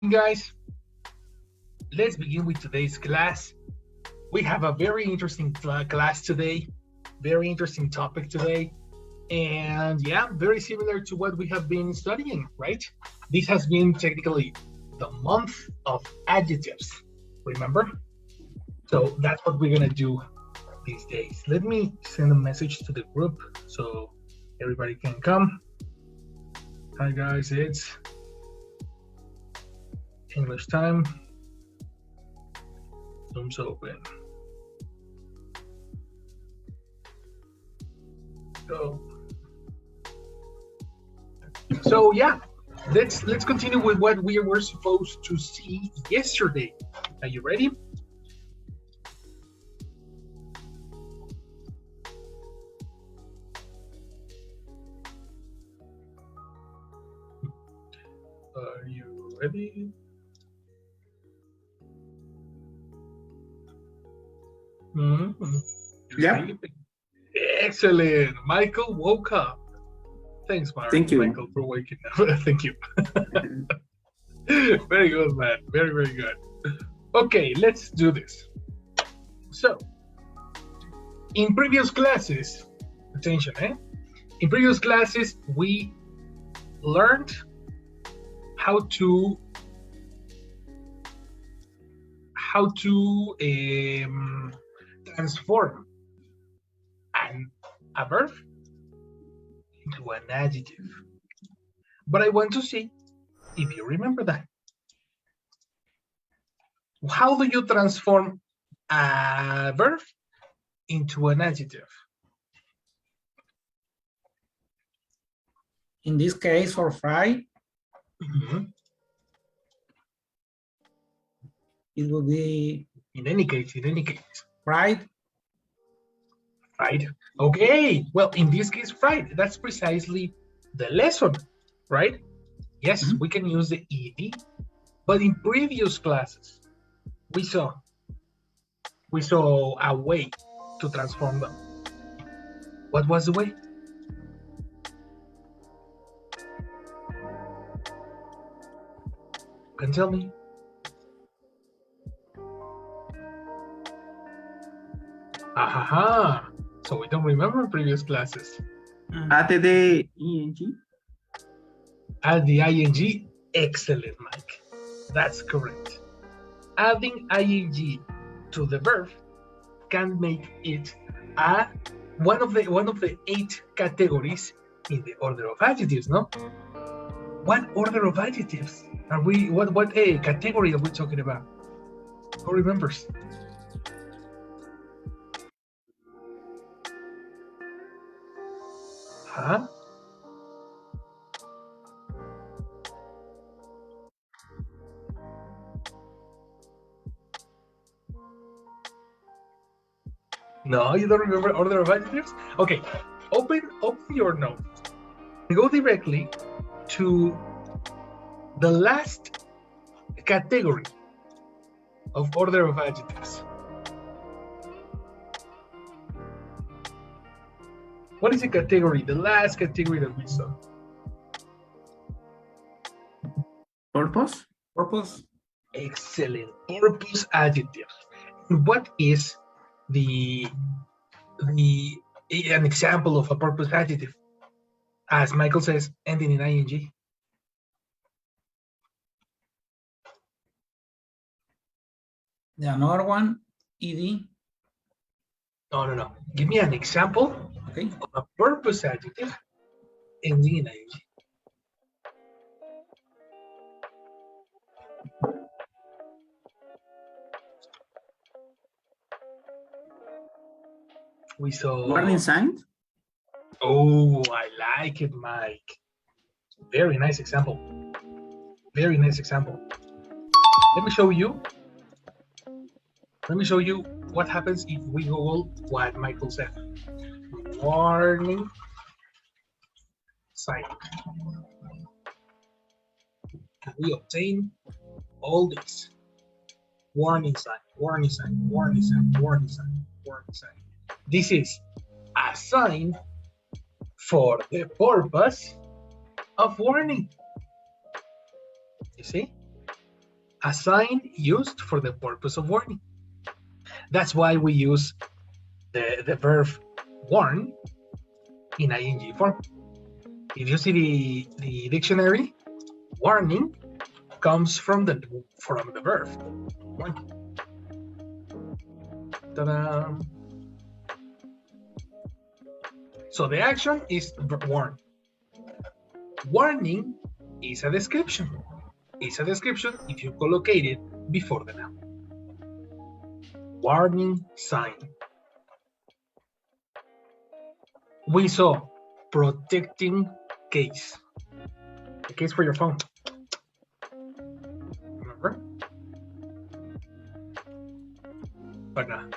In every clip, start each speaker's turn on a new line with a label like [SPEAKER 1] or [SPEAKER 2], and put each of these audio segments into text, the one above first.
[SPEAKER 1] Guys, let's begin with today's class. We have a very interesting class today, very interesting topic today, and yeah, very similar to what we have been studying, right? This has been technically the month of adjectives, remember? So that's what we're gonna do these days. Let me send a message to the group so everybody can come. Hi guys, it's English time. Zoom's open. So yeah, let's continue with what we were supposed to see yesterday. Are you ready? Are you ready?
[SPEAKER 2] Yeah.
[SPEAKER 1] Excellent. Michael woke up. Thanks,
[SPEAKER 2] Thank you.
[SPEAKER 1] Michael, for waking up. Thank you. Very good, man. Very, very good. Okay, let's do this. So, in previous classes, attention, in previous classes, we learned how to transform a verb into an adjective. But I want to see if you remember that. How do you transform a verb into an adjective?
[SPEAKER 2] In this case, for fry, it will be
[SPEAKER 1] in any case,
[SPEAKER 2] fried.
[SPEAKER 1] Right. Okay. Well, in this case, fried. That's precisely the lesson, right? Yes, we can use the ed, but in previous classes, we saw a way to transform them. What was the way? You can tell me. Aha. So we don't remember previous classes.
[SPEAKER 2] Add the ing.
[SPEAKER 1] Add the ing. Excellent, Mike. That's correct. Adding ing to the verb can make it one of the 8 categories in the order of adjectives, no? What order of adjectives are we? What category are we talking about? Who remembers? Huh? No, you don't remember order of adjectives? Okay, open your notes. Go directly to the last category of order of adjectives. What is the category? The last category that we saw.
[SPEAKER 2] Purpose. Purpose.
[SPEAKER 1] Excellent. Purpose adjectives. What is an example of a purpose adjective? As Michael says, ending in ing.
[SPEAKER 2] The another one, ed.
[SPEAKER 1] No. Give me an example of a purpose adjective ending in ing. We saw
[SPEAKER 2] warning sign.
[SPEAKER 1] Oh, I like it, Mike. Very nice example. Very nice example. Let me show you what happens if we Google what Michael said. Warning sign. Can we obtain all this? Warning sign, warning sign, warning sign, warning sign, warning sign. This is a sign for the purpose of warning. You see? a sign used for the purpose of warning. That's why we use the verb warn in ing form. If you see the dictionary, warning comes from the verb warning. Ta-da. So the action is warn. Warning is a description. It's a description if you collocate it before the noun. Warning sign. We saw protecting case. The case for your phone. Remember? But no,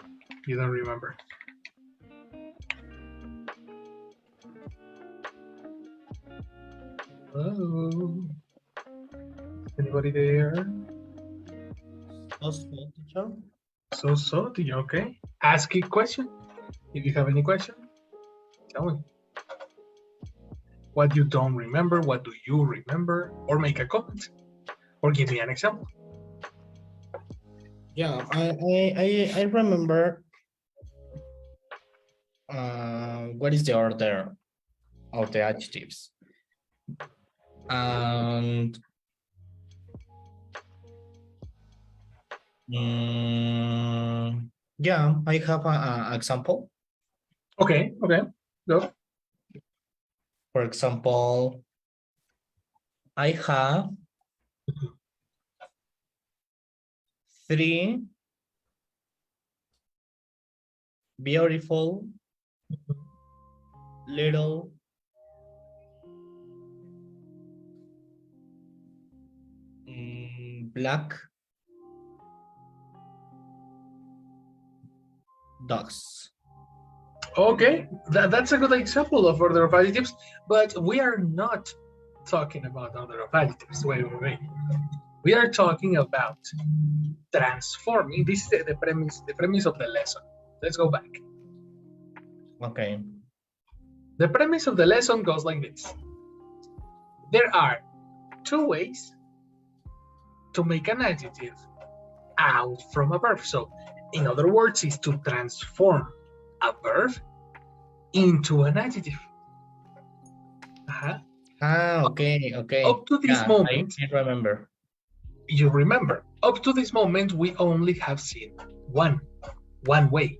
[SPEAKER 1] you don't remember. Hello? Anybody there? So, teacher, okay? Ask a question. If you have any question, tell me. What you don't remember, what do you remember? Or make a comment. Or give me an example.
[SPEAKER 3] Yeah, I remember what is the order of the adjectives. And yeah, I have an example.
[SPEAKER 1] Okay, go.
[SPEAKER 3] For example, I have 3 beautiful little black dogs.
[SPEAKER 1] Okay, that's a good example of order of adjectives, but we are not talking about order of adjectives. Wait. We are talking about transforming. This is the premise of the lesson. Let's go back.
[SPEAKER 3] Okay.
[SPEAKER 1] The premise of the lesson goes like this. There are 2 ways to make an adjective out from a verb. So, in other words, is to transform a verb into an adjective.
[SPEAKER 3] Okay.
[SPEAKER 1] Up to this moment,
[SPEAKER 3] I remember.
[SPEAKER 1] You remember, up to this moment, we only have seen one way.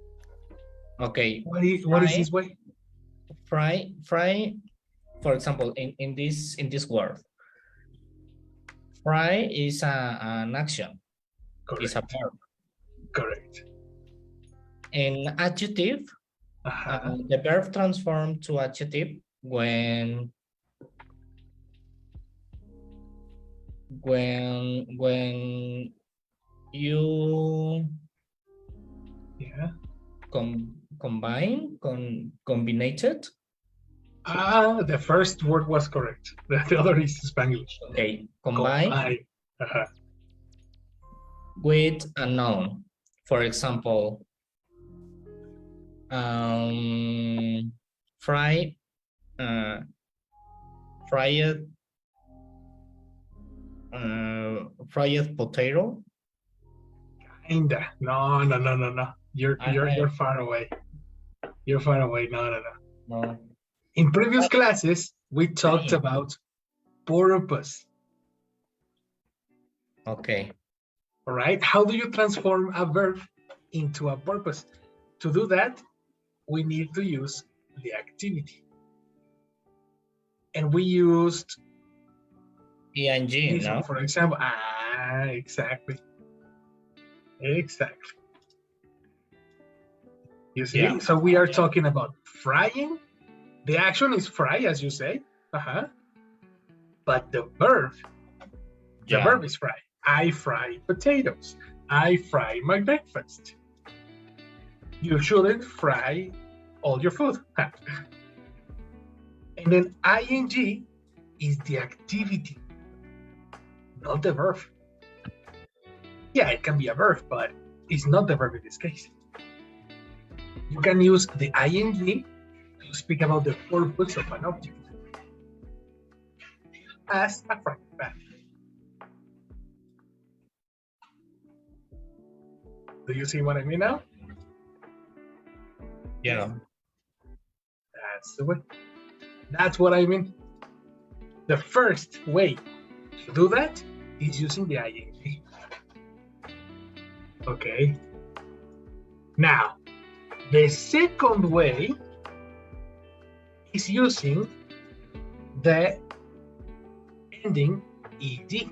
[SPEAKER 3] Okay.
[SPEAKER 1] What is this way?
[SPEAKER 3] Fry. For example, in this word, fry is an action.
[SPEAKER 1] Correct.
[SPEAKER 3] It's a verb.
[SPEAKER 1] Correct.
[SPEAKER 3] In adjective, the verb transforms to adjective when you combinated.
[SPEAKER 1] The first word was correct. The other is Spanglish.
[SPEAKER 3] Okay, combine. With a noun. For example, fried potato.
[SPEAKER 1] Kinda. No. You're far away. You're far away. No. In previous classes, we talked about purpose.
[SPEAKER 3] Okay.
[SPEAKER 1] All right. How do you transform a verb into a purpose? To do that, we need to use the activity. And we used
[SPEAKER 3] ing, no?
[SPEAKER 1] For example, exactly. You see? Yeah. So we are talking about frying. The action is fry, as you say. But the verb is fry. I fry potatoes. I fry my breakfast. You shouldn't fry all your food. And then ing is the activity, not the verb. Yeah, it can be a verb, but it's not the verb in this case. You can use the ing to speak about the purpose of an object. As a frying pan. Do you see what I mean now?
[SPEAKER 3] Yeah.
[SPEAKER 1] That's the way. That's what I mean. The first way to do that is using the ing. Okay. Now, the second way is using the ending ed.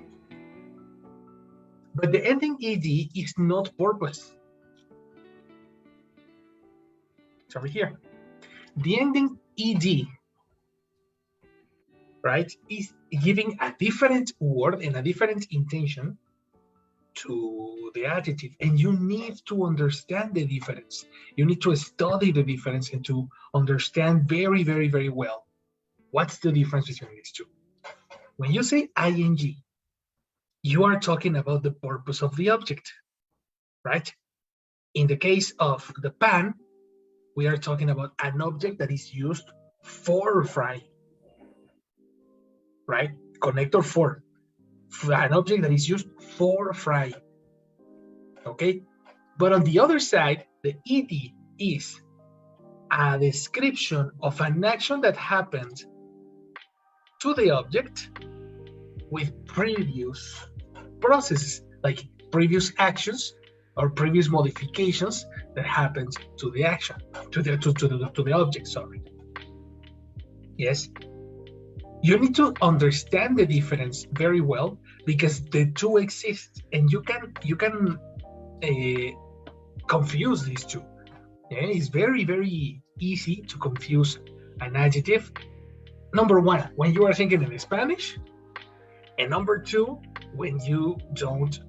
[SPEAKER 1] But the ending ed is not purpose. It's over here. The ending ed, right, is giving a different word and a different intention to the adjective, and you need to understand the difference. You need to study the difference and to understand very, very, very well what's the difference between these two. When you say ing, you are talking about the purpose of the object, right? In the case of the pan, we are talking about an object that is used for frying, right? Connector for. An object that is used for frying, okay? But on the other side, the ed is a description of an action that happened to the object with previous processes, like previous actions or previous modifications that happened to the action, to the object, sorry. Yes. You need to understand the difference very well because the two exist, and you can confuse these two. Yeah, it's very, very easy to confuse an adjective. Number one, when you are thinking in Spanish, and number two, when you don't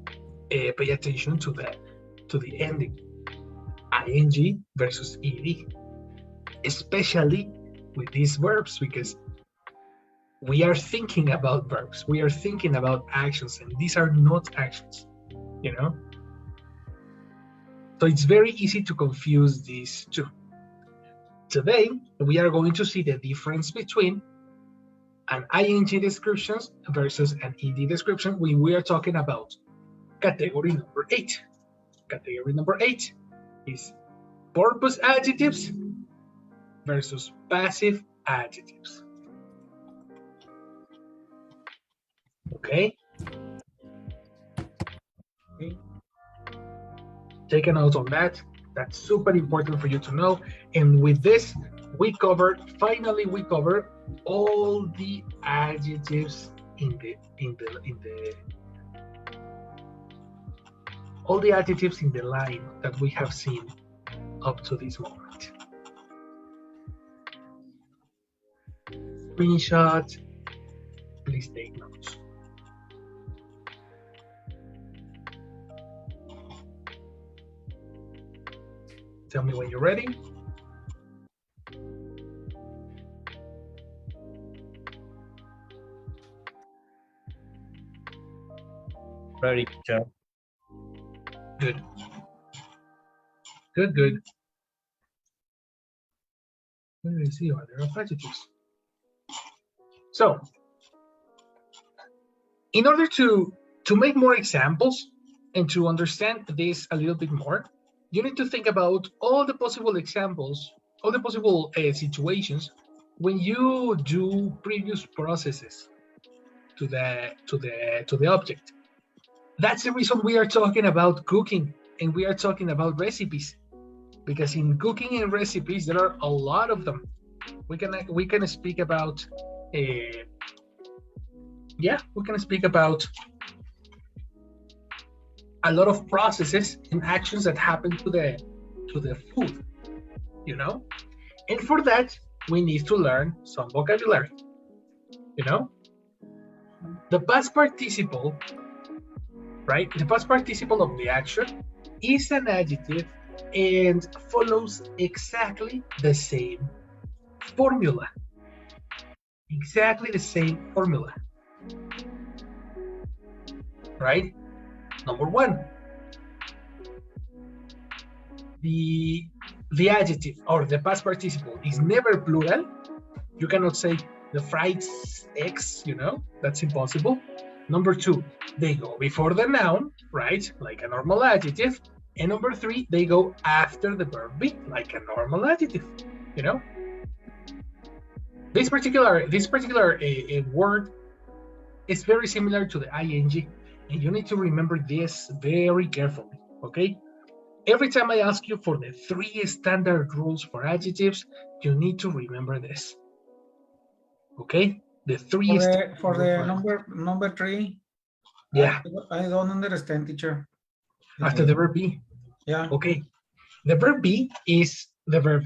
[SPEAKER 1] pay attention to the ending, ing versus ed, especially with these verbs, because we are thinking about verbs, we are thinking about actions, and these are not actions, you know? So it's very easy to confuse these two. Today, we are going to see the difference between an ing description versus an ed description when we are talking about category number 8. Category number 8 is purpose adjectives versus passive adjectives. Okay. Take a note on that. That's super important for you to know. And with this, finally we cover all the adjectives all the adjectives in the line that we have seen up to this moment. Screenshot, please take notes. Tell me when you're ready.
[SPEAKER 3] Very good job.
[SPEAKER 1] Good. Good, good. Let me see other adjectives. So, in order to make more examples and to understand this a little bit more, you need to think about all the possible examples, all the possible situations when you do previous processes to the object. That's the reason we are talking about cooking and we are talking about recipes, because in cooking and recipes there are a lot of them. We can speak about we can speak about a lot of processes and actions that happen to the food, you know? And for that, we need to learn some vocabulary, you know? The past participle, right? The past participle of the action is an adjective and follows exactly the same formula. Exactly the same formula, right? Number one, the adjective or the past participle is never plural. You cannot say the fried eggs, you know, that's impossible. Number two, they go before the noun, right? Like a normal adjective. And number 3, they go after the verb be, like a normal adjective, you know? This particular word is very similar to the ing, and you need to remember this very carefully, okay? Every time I ask you for the 3 standard rules for adjectives, you need to remember this, okay? The 3
[SPEAKER 2] for the number 3.
[SPEAKER 1] Yeah.
[SPEAKER 2] I don't understand, teacher.
[SPEAKER 1] After the verb be.
[SPEAKER 2] Yeah.
[SPEAKER 1] Okay. The verb be is the verb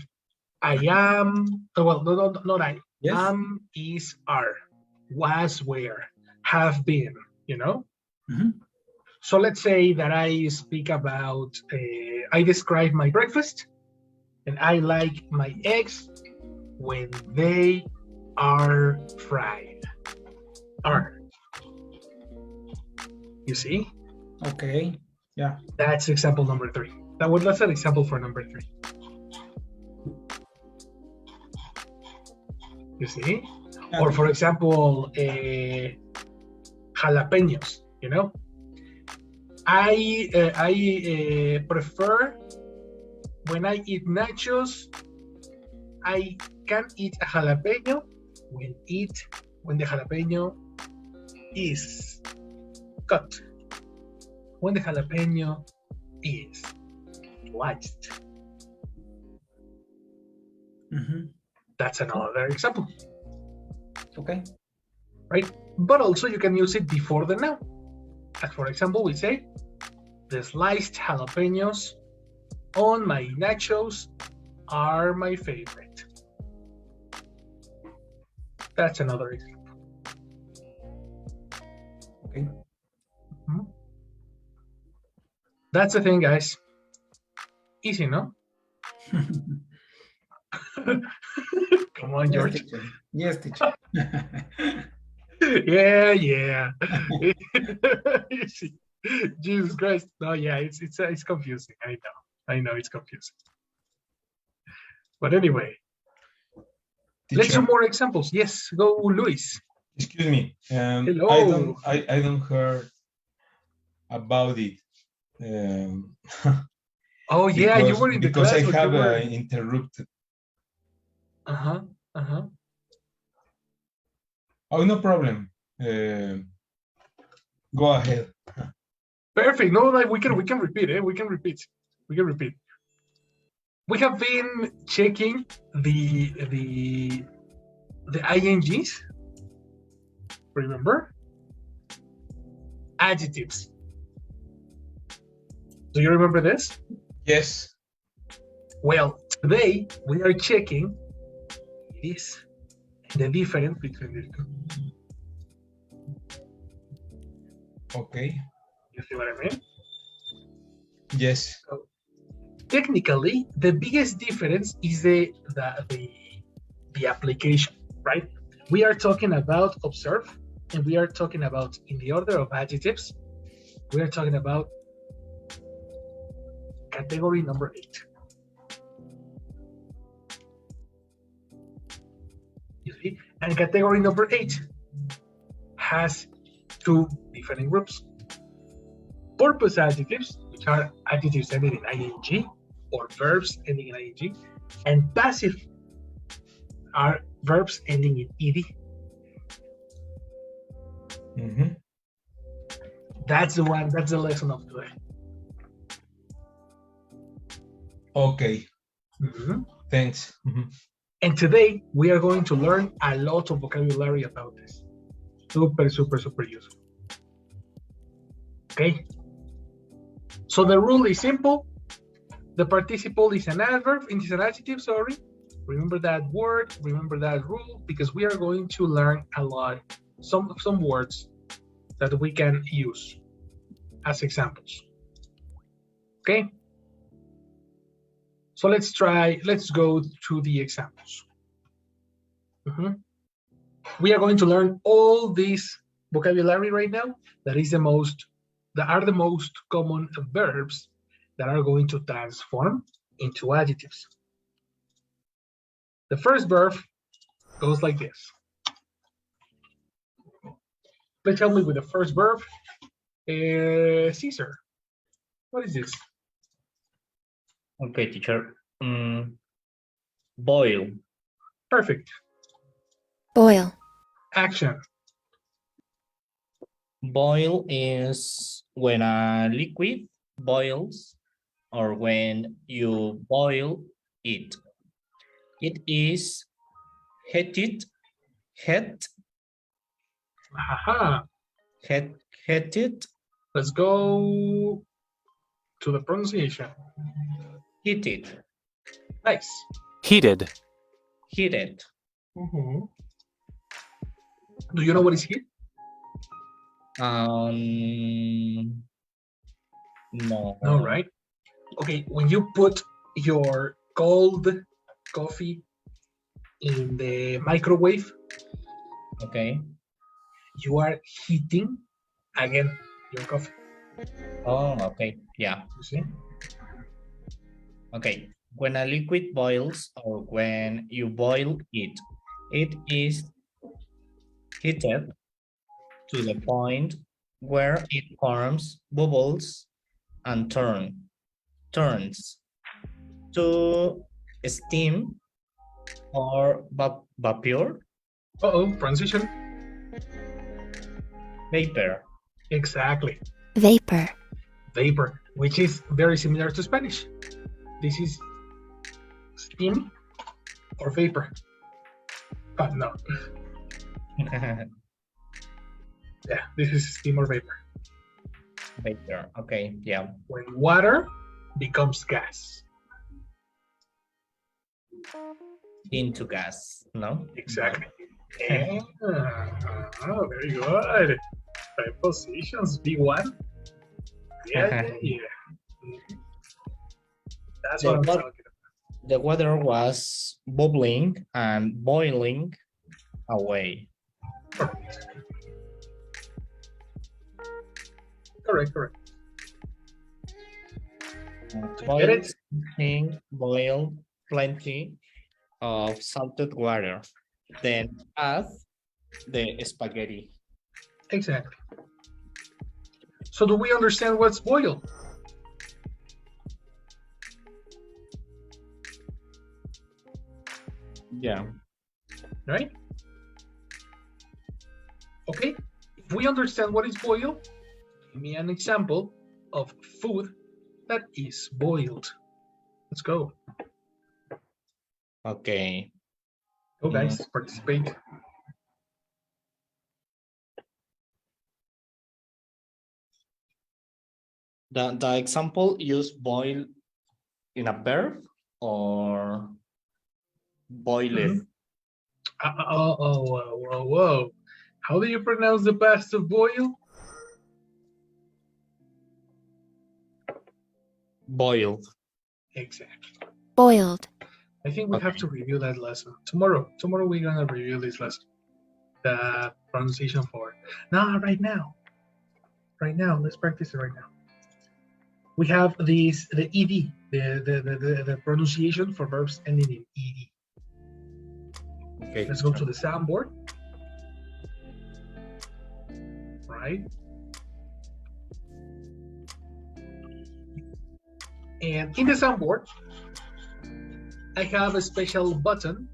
[SPEAKER 1] I am. Well, no, not I.
[SPEAKER 2] Yes.
[SPEAKER 1] Am, is, are, was, were, have been. You know.
[SPEAKER 2] Mm-hmm.
[SPEAKER 1] So let's say that I speak about. I describe my breakfast, and I like my eggs when they are fried. Are. You see?
[SPEAKER 2] Okay. Yeah.
[SPEAKER 1] That's example number 3. That's an example for number 3. You see? Yeah. Or for example, jalapenos, you know? I prefer, when I eat nachos, I can eat a jalapeno when the jalapeno is cut. When the jalapeno is sliced.
[SPEAKER 2] Mm-hmm.
[SPEAKER 1] That's another example.
[SPEAKER 2] Okay.
[SPEAKER 1] Right? But also you can use it before the noun. As for example, we say, the sliced jalapenos on my nachos are my favorite. That's another example.
[SPEAKER 2] Okay.
[SPEAKER 1] Mm-hmm. That's the thing, guys. Easy, no? Come on, George.
[SPEAKER 2] Yes, teacher.
[SPEAKER 1] Yeah. You see, Jesus Christ. No, yeah, it's confusing. I know it's confusing. But anyway, teacher, let's do more examples. Yes, go, Luis.
[SPEAKER 4] Excuse me.
[SPEAKER 1] Hello.
[SPEAKER 4] I don't heard about it.
[SPEAKER 1] Oh yeah,
[SPEAKER 4] because,
[SPEAKER 1] you were in the class.
[SPEAKER 4] Because I have interrupted. Oh, no problem. Go ahead.
[SPEAKER 1] Perfect. No, like we can repeat it. We can repeat. We have been checking the INGs. Remember? Adjectives. Do you remember this?
[SPEAKER 4] Yes.
[SPEAKER 1] Well, today we are checking this, the difference between the two.
[SPEAKER 4] Okay.
[SPEAKER 1] You see what I mean?
[SPEAKER 4] Yes.
[SPEAKER 1] So, technically, the biggest difference is the application, right? We are talking about observe, and we are talking about, in the order of adjectives, we are talking about category number 8. You see? And category number 8 has 2 different groups. Purpose adjectives, which are adjectives ending in ing, or verbs ending in ing, and passive are verbs ending in ed.
[SPEAKER 4] Mm-hmm.
[SPEAKER 1] That's the lesson of today.
[SPEAKER 4] Okay.
[SPEAKER 1] Mm-hmm.
[SPEAKER 4] Thanks. Mm-hmm.
[SPEAKER 1] And today we are going to learn a lot of vocabulary about this. Super useful. Okay. So the rule is simple. The participle is an adverb, it is an adjective, sorry. Remember that word, remember that rule, because we are going to learn a lot, some words that we can use as examples. Okay? So let's go through the examples. Mm-hmm. We are going to learn all this vocabulary right now that are the most common verbs that are going to transform into adjectives. The first verb goes like this. Please help me with the first verb. Caesar. What is this?
[SPEAKER 3] Okay, teacher. Boil.
[SPEAKER 1] Perfect.
[SPEAKER 5] Boil.
[SPEAKER 1] Action.
[SPEAKER 3] Boil is when a liquid boils or when you boil it. It is heated,
[SPEAKER 1] Aha.
[SPEAKER 3] heated,
[SPEAKER 1] Let's go to the pronunciation.
[SPEAKER 3] heated,
[SPEAKER 1] Nice.
[SPEAKER 6] Heated.
[SPEAKER 3] heated.
[SPEAKER 1] Mhm. Do you know what is heat?
[SPEAKER 3] No.
[SPEAKER 1] No, right? Okay, when you put your cold coffee in the microwave,
[SPEAKER 3] Okay.
[SPEAKER 1] you are heating again your coffee.
[SPEAKER 3] Oh, okay. Yeah.
[SPEAKER 1] You see?
[SPEAKER 3] Okay. When a liquid boils or when you boil it, it is heated to the point where it forms bubbles and turns to steam or vapor,
[SPEAKER 1] Uh-oh, transition.
[SPEAKER 3] vapor.
[SPEAKER 1] Exactly.
[SPEAKER 5] Vapor.
[SPEAKER 1] Vapor, which is very similar to Spanish. This is steam or vapor. But no, yeah, this is steam or vapor.
[SPEAKER 3] Vapor. Okay. Yeah.
[SPEAKER 1] When water becomes gas.
[SPEAKER 3] Into gas. No.
[SPEAKER 1] Exactly. Yeah. Oh, very good. Prepositions, B1. Yeah. Mhm. That's what I'm talking about.
[SPEAKER 3] The water was bubbling and boiling away.
[SPEAKER 1] Correct. Get it?
[SPEAKER 3] Boil plenty of salted water. Then add the spaghetti.
[SPEAKER 1] Exactly. So do we understand what's boil?
[SPEAKER 3] Yeah.
[SPEAKER 1] Right? Okay. If we understand what is boil, give me an example of food that is boiled. Let's go.
[SPEAKER 3] Okay.
[SPEAKER 1] Go guys, participate.
[SPEAKER 3] The example use boil in a verb or boiled.
[SPEAKER 1] Whoa. How do you pronounce the past of boil?
[SPEAKER 3] Boiled.
[SPEAKER 1] Exactly.
[SPEAKER 5] Boiled.
[SPEAKER 1] I think we have to review that lesson. Tomorrow we're gonna review this lesson. The pronunciation for it. No, right now. Let's practice it right now. We have the ED, the pronunciation for verbs ending in ED.
[SPEAKER 3] Okay.
[SPEAKER 1] Let's go to the soundboard. Right. And in the soundboard, I have a special button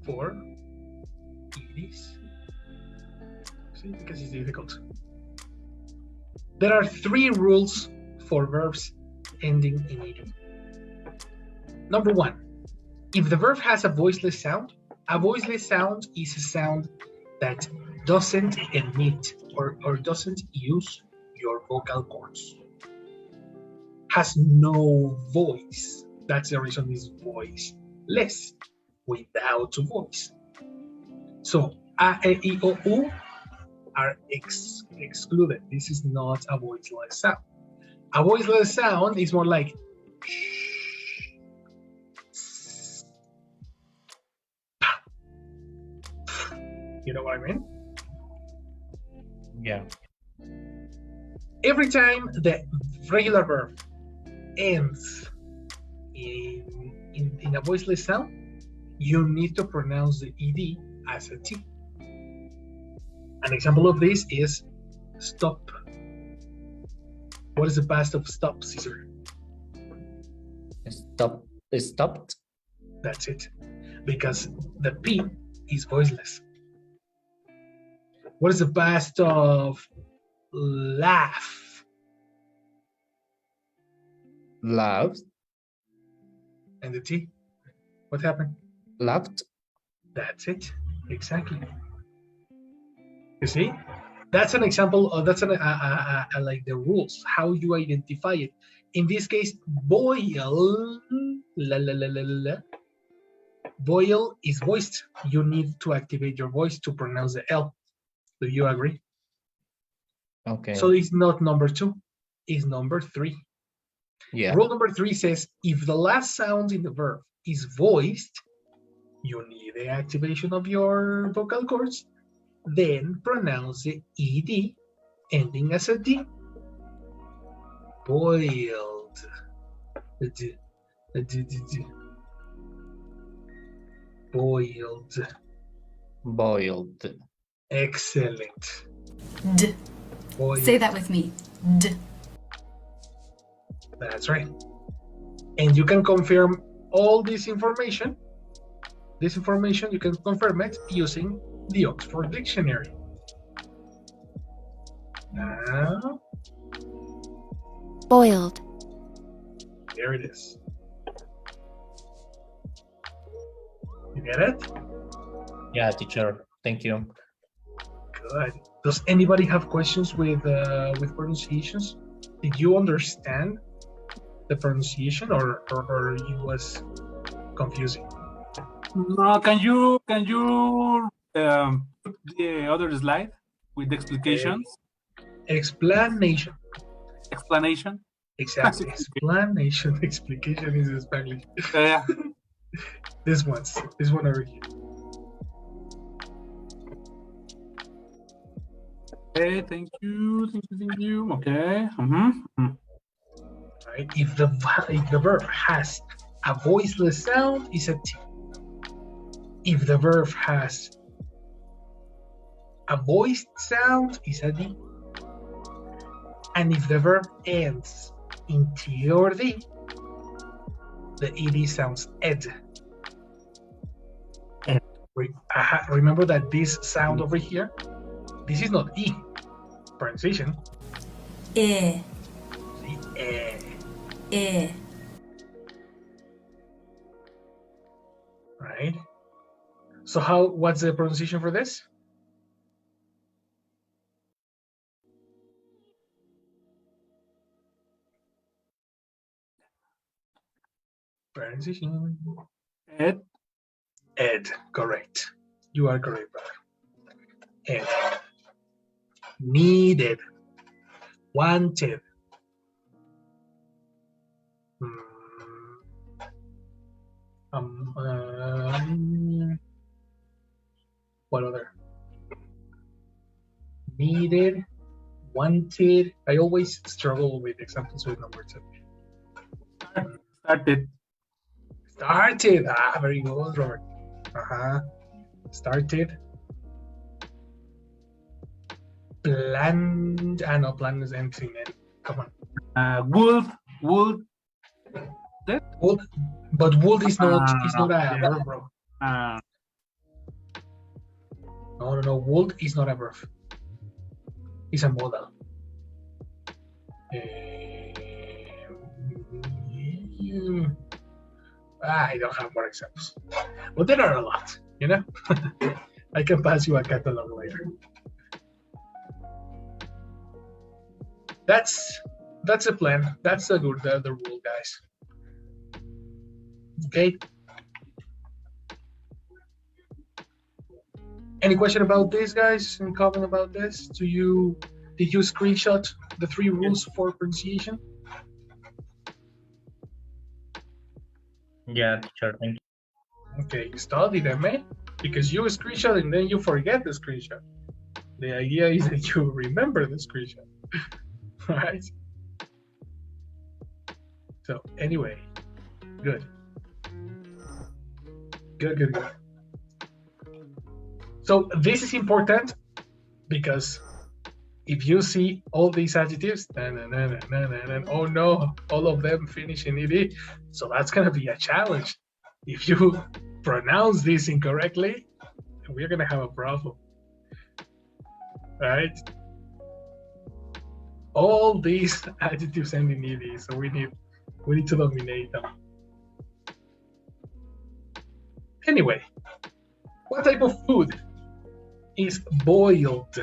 [SPEAKER 1] for EDs. See, because it's difficult. There are 3 rules for verbs ending in ed. Number 1, if the verb has a voiceless sound is a sound that doesn't emit or doesn't use your vocal cords. Has no voice. That's the reason it's voiceless, without voice. So a, e, I, o, u are excluded. This is not a voiceless sound. A voiceless sound is more like you know what I mean?
[SPEAKER 3] Yeah.
[SPEAKER 1] Every time the regular verb ends in a voiceless sound, you need to pronounce the ed as a T. An example of this is stop. What is the past of stop, Caesar?
[SPEAKER 3] Stopped.
[SPEAKER 1] That's it. Because the P is voiceless. What is the past of laugh?
[SPEAKER 3] Loved.
[SPEAKER 1] And the T? What happened?
[SPEAKER 3] Loved.
[SPEAKER 1] That's it. Exactly. You see? That's an example of like the rules, how you identify it. In this case, boil, boil is voiced. You need to activate your voice to pronounce the L. Do you agree?
[SPEAKER 3] Okay.
[SPEAKER 1] So it's not number 2, it's number 3.
[SPEAKER 3] Yeah.
[SPEAKER 1] Rule number 3 says if the last sound in the verb is voiced, you need the activation of your vocal cords, then pronounce the ED ending as a D. Boiled. Boiled.
[SPEAKER 3] Boiled.
[SPEAKER 1] Excellent.
[SPEAKER 6] D.
[SPEAKER 1] Boiled.
[SPEAKER 6] Say that with me. D.
[SPEAKER 1] That's right. And you can confirm all this information. This information, you can confirm it using the Oxford Dictionary. Now,
[SPEAKER 5] boiled,
[SPEAKER 1] there it is. You get it?
[SPEAKER 3] Yeah, teacher. Thank you.
[SPEAKER 1] Good. Does anybody have questions with pronunciations? Did you understand the pronunciation, or it was confusing?
[SPEAKER 7] No, can you put the other slide with the explications?
[SPEAKER 1] Explanation.
[SPEAKER 7] Explanation.
[SPEAKER 1] Exactly. Explanation. Explication is in Spanish.
[SPEAKER 7] Yeah.
[SPEAKER 1] This one over here.
[SPEAKER 7] Okay, thank you. Okay.
[SPEAKER 1] Right. If the verb has a voiceless sound, it's a T. If the verb has a voiced sound, it's a D. And if the verb ends in T or D, the ED sounds ed. And remember that this sound over here, this is not E. Pronunciation.
[SPEAKER 6] E.
[SPEAKER 1] See, eh.
[SPEAKER 6] E.
[SPEAKER 1] Right? So what's the pronunciation for this? Pronunciation.
[SPEAKER 7] Ed.
[SPEAKER 1] Ed, correct. You are correct, brother. Ed. Needed. Wanted. What other? Needed, wanted. I always struggle with examples with number 2.
[SPEAKER 7] Started.
[SPEAKER 1] Started. Very good, Robert. Started. Planned. No, planned is empty. Come on.
[SPEAKER 7] Would.
[SPEAKER 1] Would, but would is not a verb, bro. No. Would is not a verb. It's a modal. I don't have more examples, but there are a lot. You know, I can pass you a catalog later. That's a plan. That's a good the rule, guys. Okay. Any question about this, guys? Any comment about this? Did you screenshot the 3 rules for pronunciation?
[SPEAKER 3] Yeah, teacher. Thank you.
[SPEAKER 1] Okay, you study them, eh? Because you screenshot and then you forget the screenshot. The idea is that you remember the screenshot. Right? So anyway, good. Good. So this is important because if you see all these adjectives, oh no, all of them finish in ed. So that's gonna be a challenge. If you pronounce this incorrectly, we're gonna have a problem. Right? All these adjectives end in ed, so we need to dominate them. Anyway, what type of food is boiled?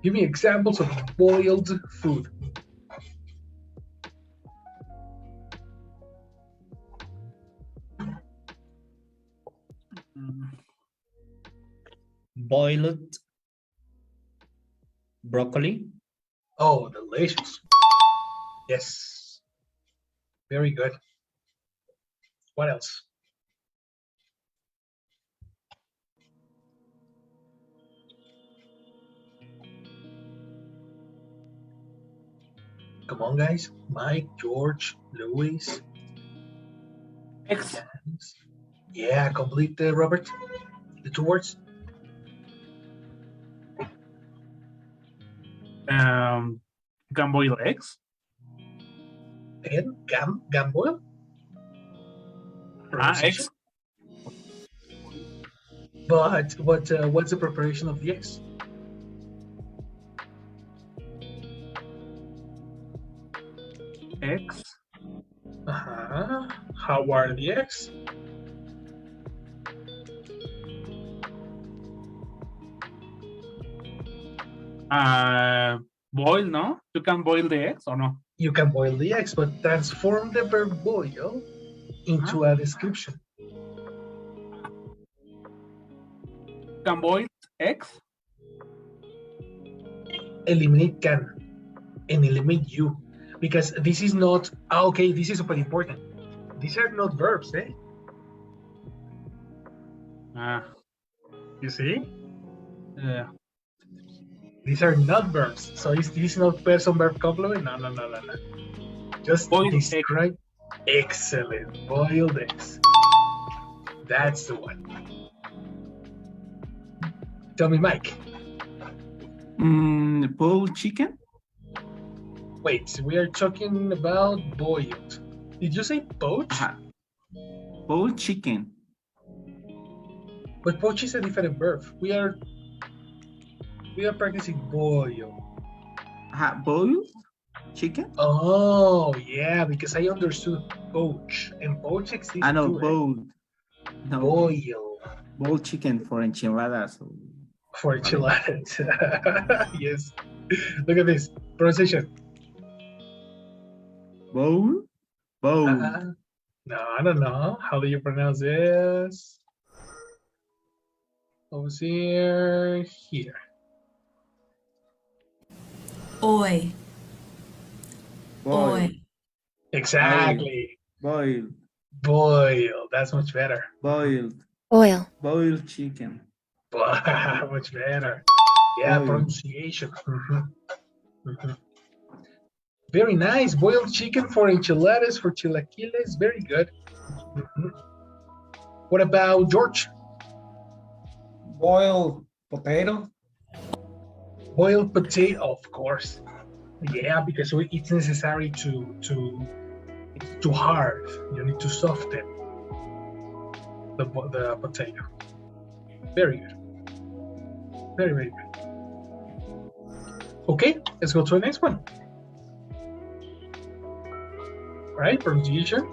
[SPEAKER 1] Give me examples of boiled food.
[SPEAKER 3] Boiled broccoli.
[SPEAKER 1] Oh, delicious. Yes. Very good. What else? Come on, guys. Mike, George, Luis.
[SPEAKER 7] X.
[SPEAKER 1] Yeah, complete, Robert. The 2 words.
[SPEAKER 7] You can boil eggs.
[SPEAKER 1] Again, gam boil.
[SPEAKER 7] Eggs.
[SPEAKER 1] But what's the preparation of the eggs?
[SPEAKER 7] Eggs.
[SPEAKER 1] How are the eggs?
[SPEAKER 7] Boil, no? You can boil the eggs or no?
[SPEAKER 1] You can boil the eggs, but transform the verb boil into a description.
[SPEAKER 7] You can boil eggs.
[SPEAKER 1] Eliminate can and eliminate you, because this is not okay. This is super important. These are not verbs, eh? You see?
[SPEAKER 7] Yeah.
[SPEAKER 1] These are not verbs. So this is not person verb complement. No. Just
[SPEAKER 7] Boiled
[SPEAKER 1] describe. Excellent. Boiled eggs. That's the one. Tell me, Mike.
[SPEAKER 2] Boiled chicken?
[SPEAKER 1] Wait, we are talking about boiled. Did you say poach?
[SPEAKER 2] Boiled chicken.
[SPEAKER 1] But poach is a different verb. We are practicing boil.
[SPEAKER 2] Boiled chicken?
[SPEAKER 1] Oh, yeah, because I understood poach. And poach exists
[SPEAKER 2] I know,
[SPEAKER 1] too,
[SPEAKER 2] boiled. No,
[SPEAKER 1] boil.
[SPEAKER 2] boiled chicken for enchiladas.
[SPEAKER 1] For enchiladas. Yes. Look at this. Pronunciation.
[SPEAKER 2] Bowl? Bowl.
[SPEAKER 1] No, I don't know. How do you pronounce this? Over here.
[SPEAKER 6] Oi.
[SPEAKER 2] Boil.
[SPEAKER 6] Oi.
[SPEAKER 1] Exactly.
[SPEAKER 2] Boil.
[SPEAKER 1] Boil. That's much better.
[SPEAKER 2] Boiled.
[SPEAKER 5] Oil.
[SPEAKER 2] Boiled chicken.
[SPEAKER 1] Much better. Yeah,
[SPEAKER 2] Boil.
[SPEAKER 1] pronunciation. Very nice. Boiled chicken for enchiladas, for chilaquiles. Very good. What about George?
[SPEAKER 2] Boiled potato.
[SPEAKER 1] Boiled potato, of course. Yeah, because it's necessary it's too hard. You need to soften the potato. Very good. Very, very good. Okay, let's go to the next one. All right, pronunciation.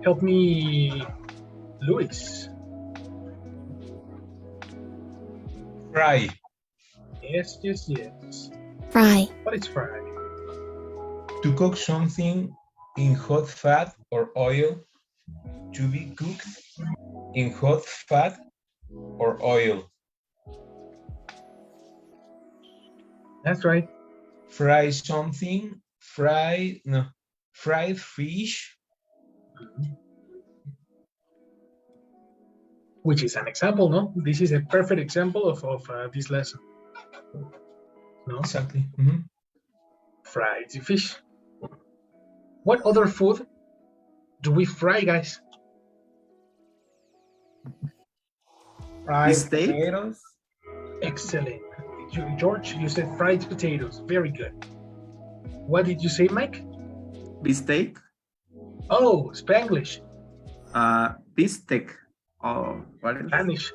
[SPEAKER 1] Help me, Luis.
[SPEAKER 4] Fry.
[SPEAKER 1] Yes.
[SPEAKER 5] Fry.
[SPEAKER 1] What is fry?
[SPEAKER 4] To cook something in hot fat or oil. To be cooked in hot fat or oil.
[SPEAKER 1] That's right.
[SPEAKER 4] Fry something. Fried fish.
[SPEAKER 1] Which is an example, no? This is a perfect example of this lesson. No?
[SPEAKER 4] Exactly.
[SPEAKER 1] Fried fish. What other food do we fry, guys?
[SPEAKER 2] Fried Steak? potatoes.
[SPEAKER 1] Excellent. George, you said fried potatoes. Very good. What did you say, Mike?
[SPEAKER 2] Beefsteak.
[SPEAKER 1] Oh, Spanglish.
[SPEAKER 2] Beefsteak. Oh, what is
[SPEAKER 1] Spanish.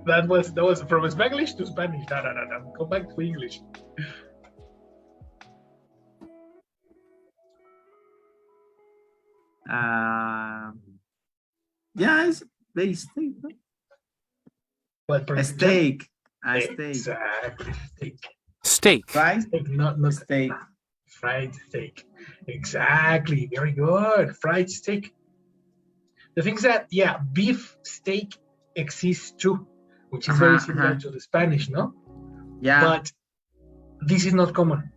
[SPEAKER 1] That was from Spanglish to Spanish. No. Go back to English.
[SPEAKER 2] Yeah, it's beefsteak. No?
[SPEAKER 1] What
[SPEAKER 2] A steak. A steak.
[SPEAKER 1] Exactly. Steak.
[SPEAKER 8] Steak.
[SPEAKER 2] Right?
[SPEAKER 1] Steak, not
[SPEAKER 2] Steak.
[SPEAKER 1] fried steak. Exactly. Very good. Fried steak. The thing is that, yeah, beef steak exists too, which is very similar to the Spanish, no?
[SPEAKER 2] Yeah.
[SPEAKER 1] But this is not common.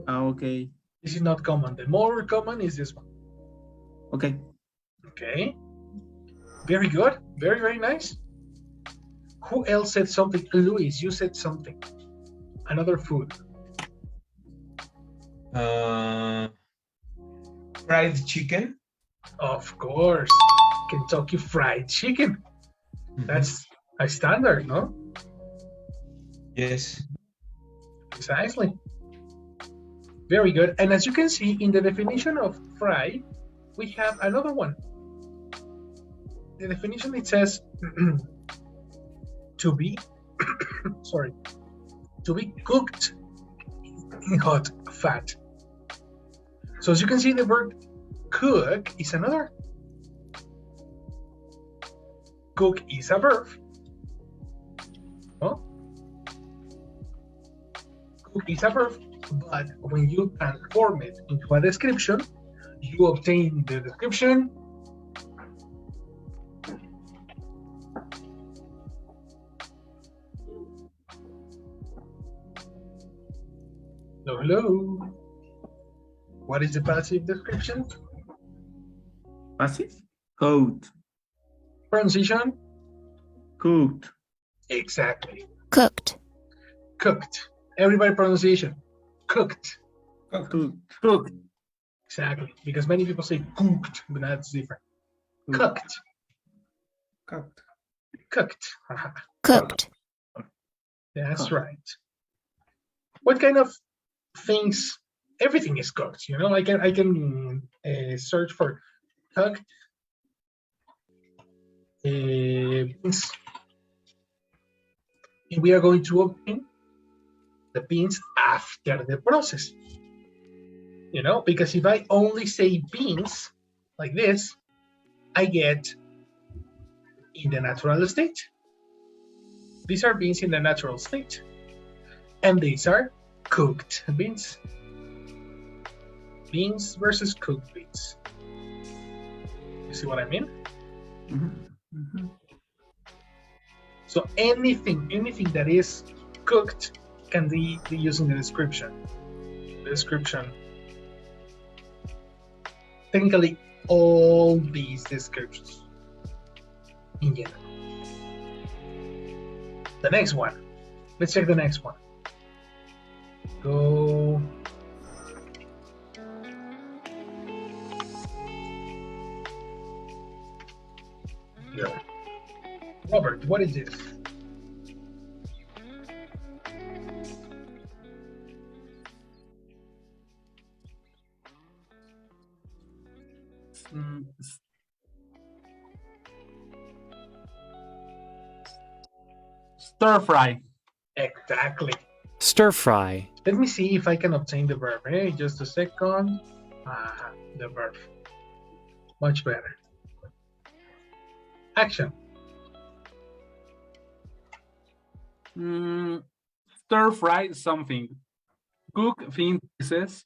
[SPEAKER 2] Okay.
[SPEAKER 1] This is not common. The more common is this one.
[SPEAKER 2] Okay.
[SPEAKER 1] Okay. Very good. Very, very nice. Who else said something? Luis, you said something. Another food.
[SPEAKER 4] Fried chicken.
[SPEAKER 1] Of course. Kentucky Fried Chicken. That's a standard, no?
[SPEAKER 4] Yes.
[SPEAKER 1] Precisely. Very good. And as you can see in the definition of fry, we have another one. The definition, it says to be to be cooked in hot fat. So as you can see, the verb cook is another. Cook is a verb. Oh? Cook is a verb, but when you transform it into a description, you obtain the description hello. What is the passive description?
[SPEAKER 2] Passive? Cooked.
[SPEAKER 1] Pronunciation?
[SPEAKER 2] Cooked.
[SPEAKER 1] Exactly.
[SPEAKER 5] Cooked.
[SPEAKER 1] Cooked. Everybody pronunciation. Cooked.
[SPEAKER 2] Cooked.
[SPEAKER 7] Cook.
[SPEAKER 1] Exactly. Because many people say cooked, but that's different. Cooked.
[SPEAKER 2] Cooked.
[SPEAKER 1] Cooked.
[SPEAKER 5] Cooked.
[SPEAKER 1] That's right. What kind of things? Everything is cooked. You know, I can search for cooked beans, and we are going to obtain the beans after the process. You know, because if I only say beans like this, I get in the natural state. These are beans in the natural state, and these are cooked beans. Beans versus cooked beans. You see what I mean? So anything that is cooked can be used in the description. Technically, all these descriptions in general. The next one. Let's check the next one. Go. Here. Robert, what is this?
[SPEAKER 7] Stir fry.
[SPEAKER 1] Exactly.
[SPEAKER 8] Stir fry.
[SPEAKER 1] Let me see if I can obtain the verb. Hey, just a second. The verb. Much better. Action.
[SPEAKER 7] Stir fry something. Cook thin pieces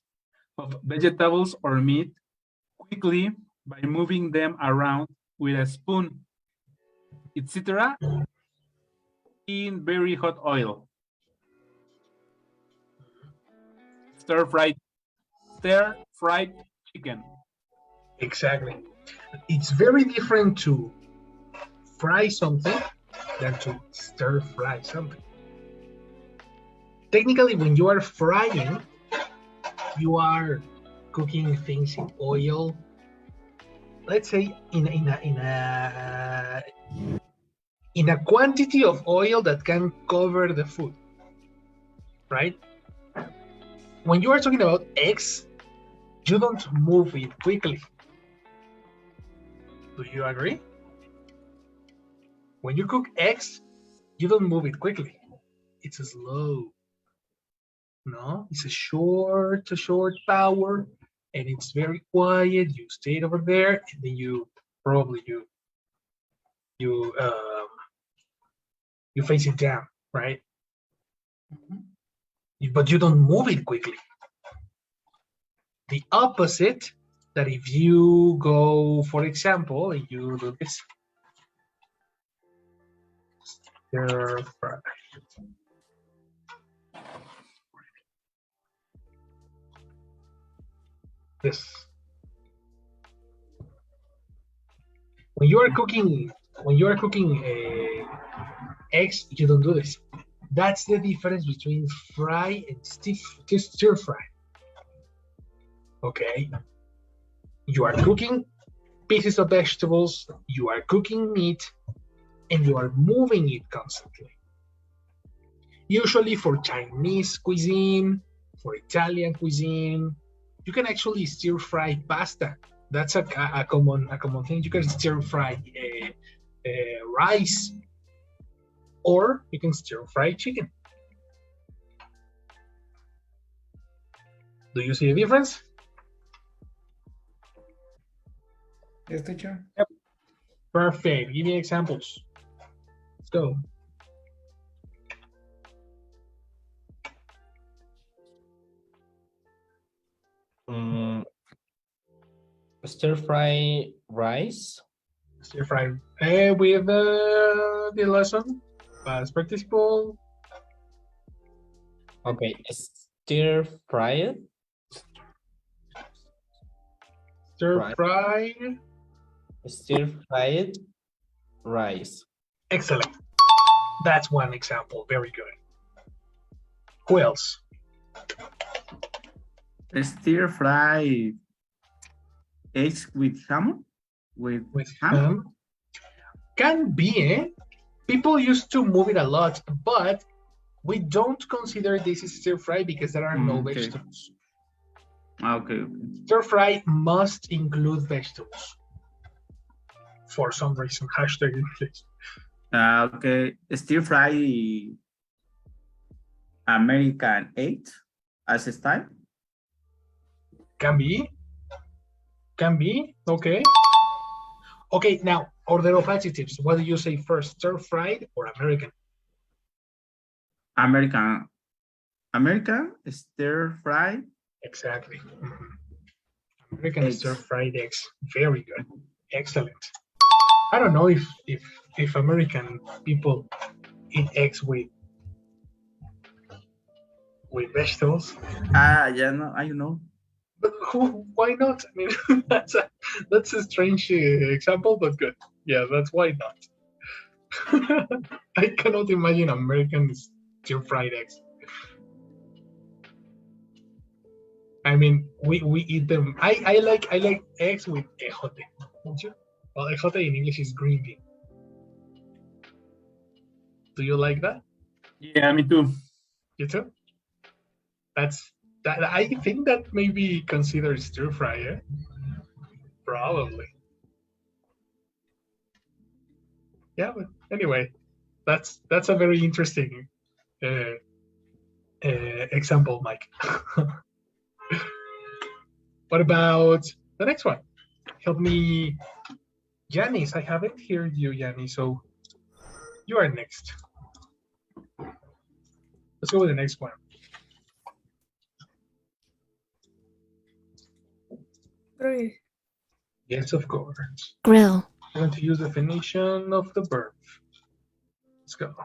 [SPEAKER 7] of vegetables or meat quickly by moving them around with a spoon, etc. in very hot oil. Stir fried chicken.
[SPEAKER 1] Exactly. It's very different to fry something than to stir fry something. Technically, when you are frying, you are cooking things in oil let's say in a quantity of oil that can cover the food, right? When you are talking about eggs, you don't move it quickly. Do you agree? When you cook eggs, you don't move it quickly. It's slow. No, it's a short power, and it's very quiet. You stay over there, and then you face it down, right? But you don't move it quickly. The opposite, that if you go, for example, and you do this, stir fry. This. When you are cooking eggs, you don't do this. That's the difference between fry and stir fry. Okay, you are cooking pieces of vegetables, you are cooking meat, and you are moving it constantly. Usually for Chinese cuisine, for Italian cuisine, you can actually stir fry pasta. That's a common thing. You can stir fry rice, or you can stir fry chicken. Do you see a difference?
[SPEAKER 2] Yes, teacher.
[SPEAKER 1] Yep. Perfect. Give me examples. Let's go.
[SPEAKER 3] Stir fry rice.
[SPEAKER 1] Stir fry with the lesson past participle.
[SPEAKER 3] Okay, stir fried.
[SPEAKER 1] Stir fried.
[SPEAKER 3] Stir fried rice.
[SPEAKER 1] Excellent. That's one example. Very good. Who else?
[SPEAKER 2] Stir fry eggs with ham. With ham.
[SPEAKER 1] Can be, eh? People used to move it a lot, but we don't consider this stir fry because there are no vegetables.
[SPEAKER 2] Okay.
[SPEAKER 1] Stir fry must include vegetables. For some reason, hashtag English.
[SPEAKER 2] Okay. Stir fry American egg as a style.
[SPEAKER 1] Can be. Can be. Okay. Okay, now, order of adjectives. What do you say first, stir-fried or American?
[SPEAKER 2] American. American stir-fried.
[SPEAKER 1] Exactly. American stir-fried eggs. Very good. Excellent. I don't know if American people eat eggs with vegetables.
[SPEAKER 2] Yeah, no, I know.
[SPEAKER 1] But why not? I mean, that's a strange example, but good. Yeah, that's why not. I cannot imagine Americans stir-fried eggs. I mean, we eat them. I like eggs with ejote, don't you? Well, ejote in English is green bean. Do you like that?
[SPEAKER 7] Yeah, me too.
[SPEAKER 1] You too? I think that may be considered stir fry, eh? Probably. Yeah, but anyway, that's a very interesting example, Mike. What about the next one? Help me, Yanis. I haven't heard you, Yanis, so you are next. Let's go with the next one.
[SPEAKER 5] Grill.
[SPEAKER 1] Yes, of course.
[SPEAKER 5] Grill.
[SPEAKER 1] I'm going to use definition of the verb. Let's go.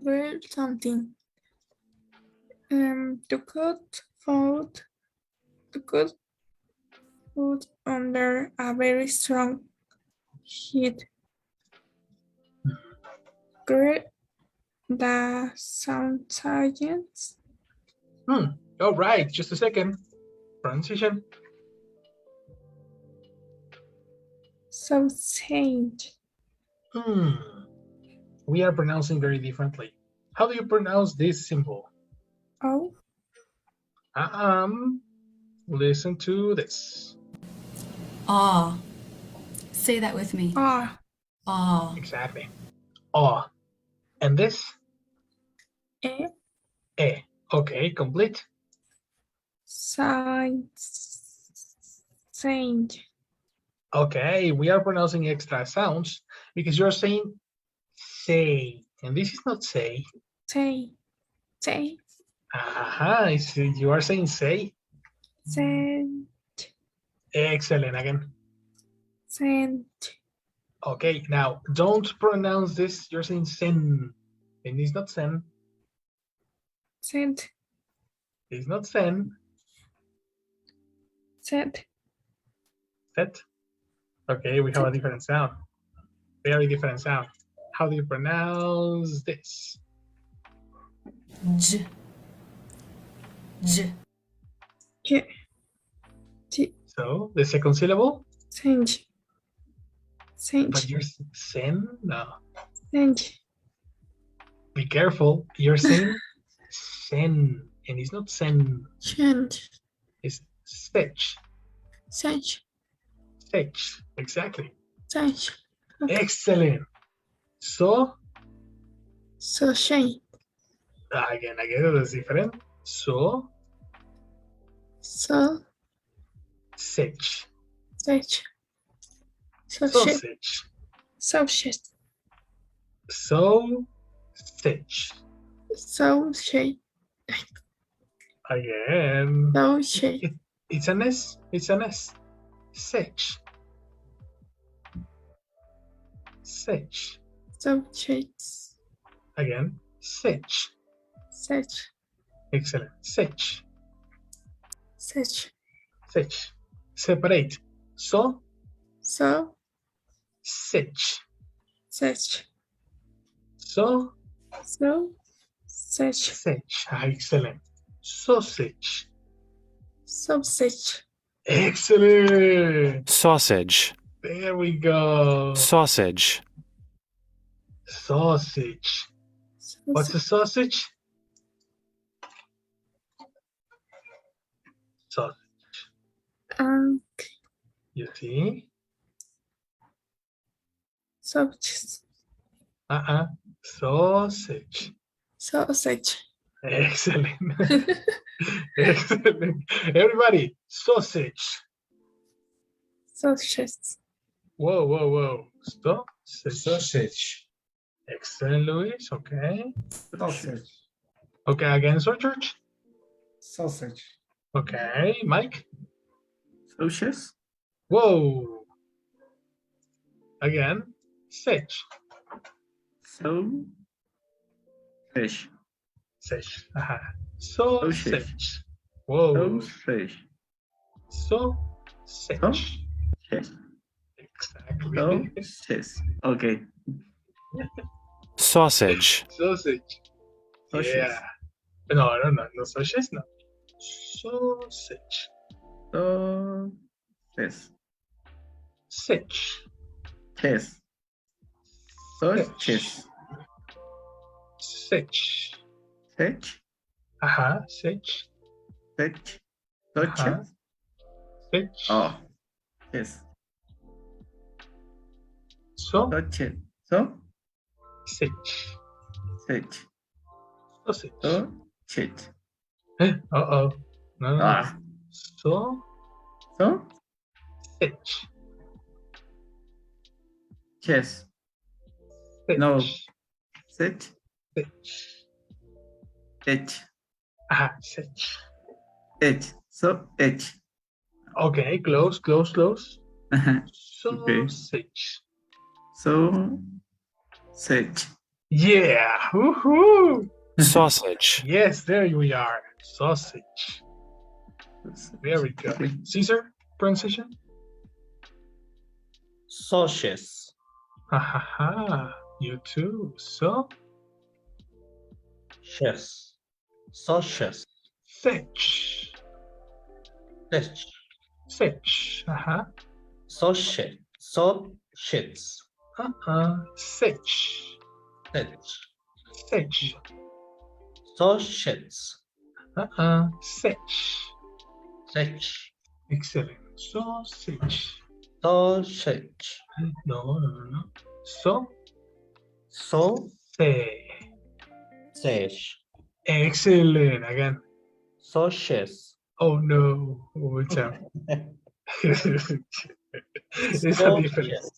[SPEAKER 5] Grill something. To cook food. To cook food under a very strong heat. Grill the sound science.
[SPEAKER 1] All right, just a second. Pronunciation.
[SPEAKER 5] sausage,
[SPEAKER 1] We are pronouncing very differently. How do you pronounce this symbol?
[SPEAKER 5] oh,
[SPEAKER 1] Listen to this.
[SPEAKER 6] Aw. Say that with me.
[SPEAKER 5] ah,
[SPEAKER 6] Aw.
[SPEAKER 1] Exactly. Oh. And this?
[SPEAKER 5] eh,
[SPEAKER 1] Okay, complete.
[SPEAKER 5] saint,
[SPEAKER 1] Okay, we are pronouncing extra sounds because you're saying say, and this is not say.
[SPEAKER 5] say,
[SPEAKER 1] You are saying say.
[SPEAKER 5] sent,
[SPEAKER 1] Excellent again.
[SPEAKER 5] sent,
[SPEAKER 1] Okay, now don't pronounce this. You're saying sen, and it's not sen.
[SPEAKER 5] sent,
[SPEAKER 1] It's not sen.
[SPEAKER 5] set,
[SPEAKER 1] Set. Okay, we have a different sound. Very different sound. How do you pronounce this?
[SPEAKER 6] J. J.
[SPEAKER 5] j, j,
[SPEAKER 1] So the second syllable,
[SPEAKER 5] sent,
[SPEAKER 1] but you're sen. No,
[SPEAKER 5] sent,
[SPEAKER 1] be careful. You're saying sen, and it's not sen.
[SPEAKER 5] sent,
[SPEAKER 1] It's sech.
[SPEAKER 5] sent,
[SPEAKER 1] Sech. Exactly.
[SPEAKER 5] sent,
[SPEAKER 1] Excellent. So
[SPEAKER 5] sausage,
[SPEAKER 1] again, that's different. So
[SPEAKER 5] so,
[SPEAKER 1] sech.
[SPEAKER 5] sech, sausage,
[SPEAKER 1] Sausage.
[SPEAKER 5] sausage,
[SPEAKER 1] So sech.
[SPEAKER 5] sausage,
[SPEAKER 1] Again.
[SPEAKER 5] sausage,
[SPEAKER 1] It's an S. It's an S. Sech. Sech.
[SPEAKER 5] sausage,
[SPEAKER 1] Again. Sech.
[SPEAKER 5] sech,
[SPEAKER 1] Excellent. Sech.
[SPEAKER 5] sech,
[SPEAKER 1] Sech. Separate. So sech.
[SPEAKER 5] sech,
[SPEAKER 1] So
[SPEAKER 5] so, sech,
[SPEAKER 1] sech. Excellent. Sausage.
[SPEAKER 5] sausage,
[SPEAKER 1] Excellent.
[SPEAKER 8] sausage,
[SPEAKER 1] There we go.
[SPEAKER 8] sausage,
[SPEAKER 1] Sausage. What's a sausage? Sausage. You see?
[SPEAKER 5] sausage,
[SPEAKER 1] Sausage.
[SPEAKER 5] sausage,
[SPEAKER 1] Excellent. Excellent. Everybody, sausage.
[SPEAKER 5] sausage,
[SPEAKER 1] Whoa. Sausage.
[SPEAKER 4] Sausage.
[SPEAKER 1] Excellent, Luis. Okay.
[SPEAKER 2] Sausage.
[SPEAKER 1] Okay, again, so George.
[SPEAKER 2] Sausage.
[SPEAKER 1] Okay, Mike.
[SPEAKER 2] Sausages.
[SPEAKER 1] Whoa. Again, sage.
[SPEAKER 2] So. Fish.
[SPEAKER 1] Sage. Sausage.
[SPEAKER 2] Sausage.
[SPEAKER 1] Whoa.
[SPEAKER 2] Sausage.
[SPEAKER 1] Sausage.
[SPEAKER 2] Yes.
[SPEAKER 1] Exactly.
[SPEAKER 2] Sausage. Okay.
[SPEAKER 8] sausage,
[SPEAKER 1] Sausage.
[SPEAKER 2] Sausage.
[SPEAKER 1] Yeah. No, sausage, no. Sausage.
[SPEAKER 2] Yes.
[SPEAKER 1] Sage.
[SPEAKER 2] Yes. Sausage.
[SPEAKER 1] Sage.
[SPEAKER 2] Sage.
[SPEAKER 1] Sage.
[SPEAKER 2] Sage. Sausage.
[SPEAKER 1] Sage.
[SPEAKER 2] Oh. Yes.
[SPEAKER 1] So,
[SPEAKER 2] Sausage. So.
[SPEAKER 1] sage.
[SPEAKER 2] Sage.
[SPEAKER 1] Sausage.
[SPEAKER 2] Sausage.
[SPEAKER 1] Uh-oh. No.
[SPEAKER 2] Ah.
[SPEAKER 1] So,
[SPEAKER 2] So.
[SPEAKER 1] sage.
[SPEAKER 2] Yes.
[SPEAKER 1] Sage.
[SPEAKER 2] No. Sage.
[SPEAKER 1] Sage.
[SPEAKER 2] H.
[SPEAKER 1] Sage.
[SPEAKER 2] H. So H.
[SPEAKER 1] Okay, close.
[SPEAKER 2] Okay.
[SPEAKER 1] Sausage.
[SPEAKER 2] So sage.
[SPEAKER 1] Yeah. Woohoo.
[SPEAKER 8] sausage,
[SPEAKER 1] Yes, there we are. Sausage. Very good.
[SPEAKER 2] Okay.
[SPEAKER 1] Caesar, pronunciation?
[SPEAKER 3] sausage,
[SPEAKER 1] You too. So,
[SPEAKER 3] yes, sausage,
[SPEAKER 1] sage.
[SPEAKER 3] yes,
[SPEAKER 1] Sage.
[SPEAKER 3] sausage, Sausages.
[SPEAKER 1] Sech. Sech.
[SPEAKER 3] Sausages.
[SPEAKER 1] Sech.
[SPEAKER 3] Sech.
[SPEAKER 1] Excellent. Sausage.
[SPEAKER 3] Sausage.
[SPEAKER 1] No. So.
[SPEAKER 3] Sausage.
[SPEAKER 1] Excellent. Again.
[SPEAKER 3] Sausages.
[SPEAKER 1] Oh no. What's up? It's a difference.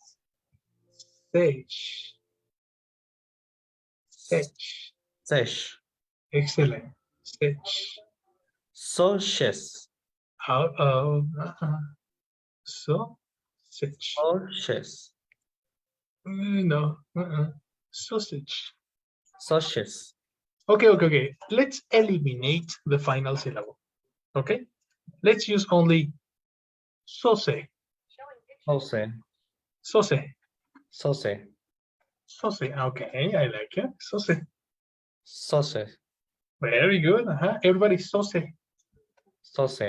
[SPEAKER 1] Sage. Sage.
[SPEAKER 3] Sage.
[SPEAKER 1] Excellent. Sage.
[SPEAKER 3] Sausages.
[SPEAKER 1] So. Sage.
[SPEAKER 3] Sausages.
[SPEAKER 1] No. Sausage.
[SPEAKER 3] Sausages.
[SPEAKER 1] Okay. Let's eliminate the final syllable. Okay? Let's use only sauce.
[SPEAKER 3] Sauce.
[SPEAKER 1] Sauce.
[SPEAKER 3] Sauce.
[SPEAKER 1] Sauce. Okay, I like it. Sauce.
[SPEAKER 3] Sauce.
[SPEAKER 1] Very good. Everybody sauce.
[SPEAKER 3] Sauce.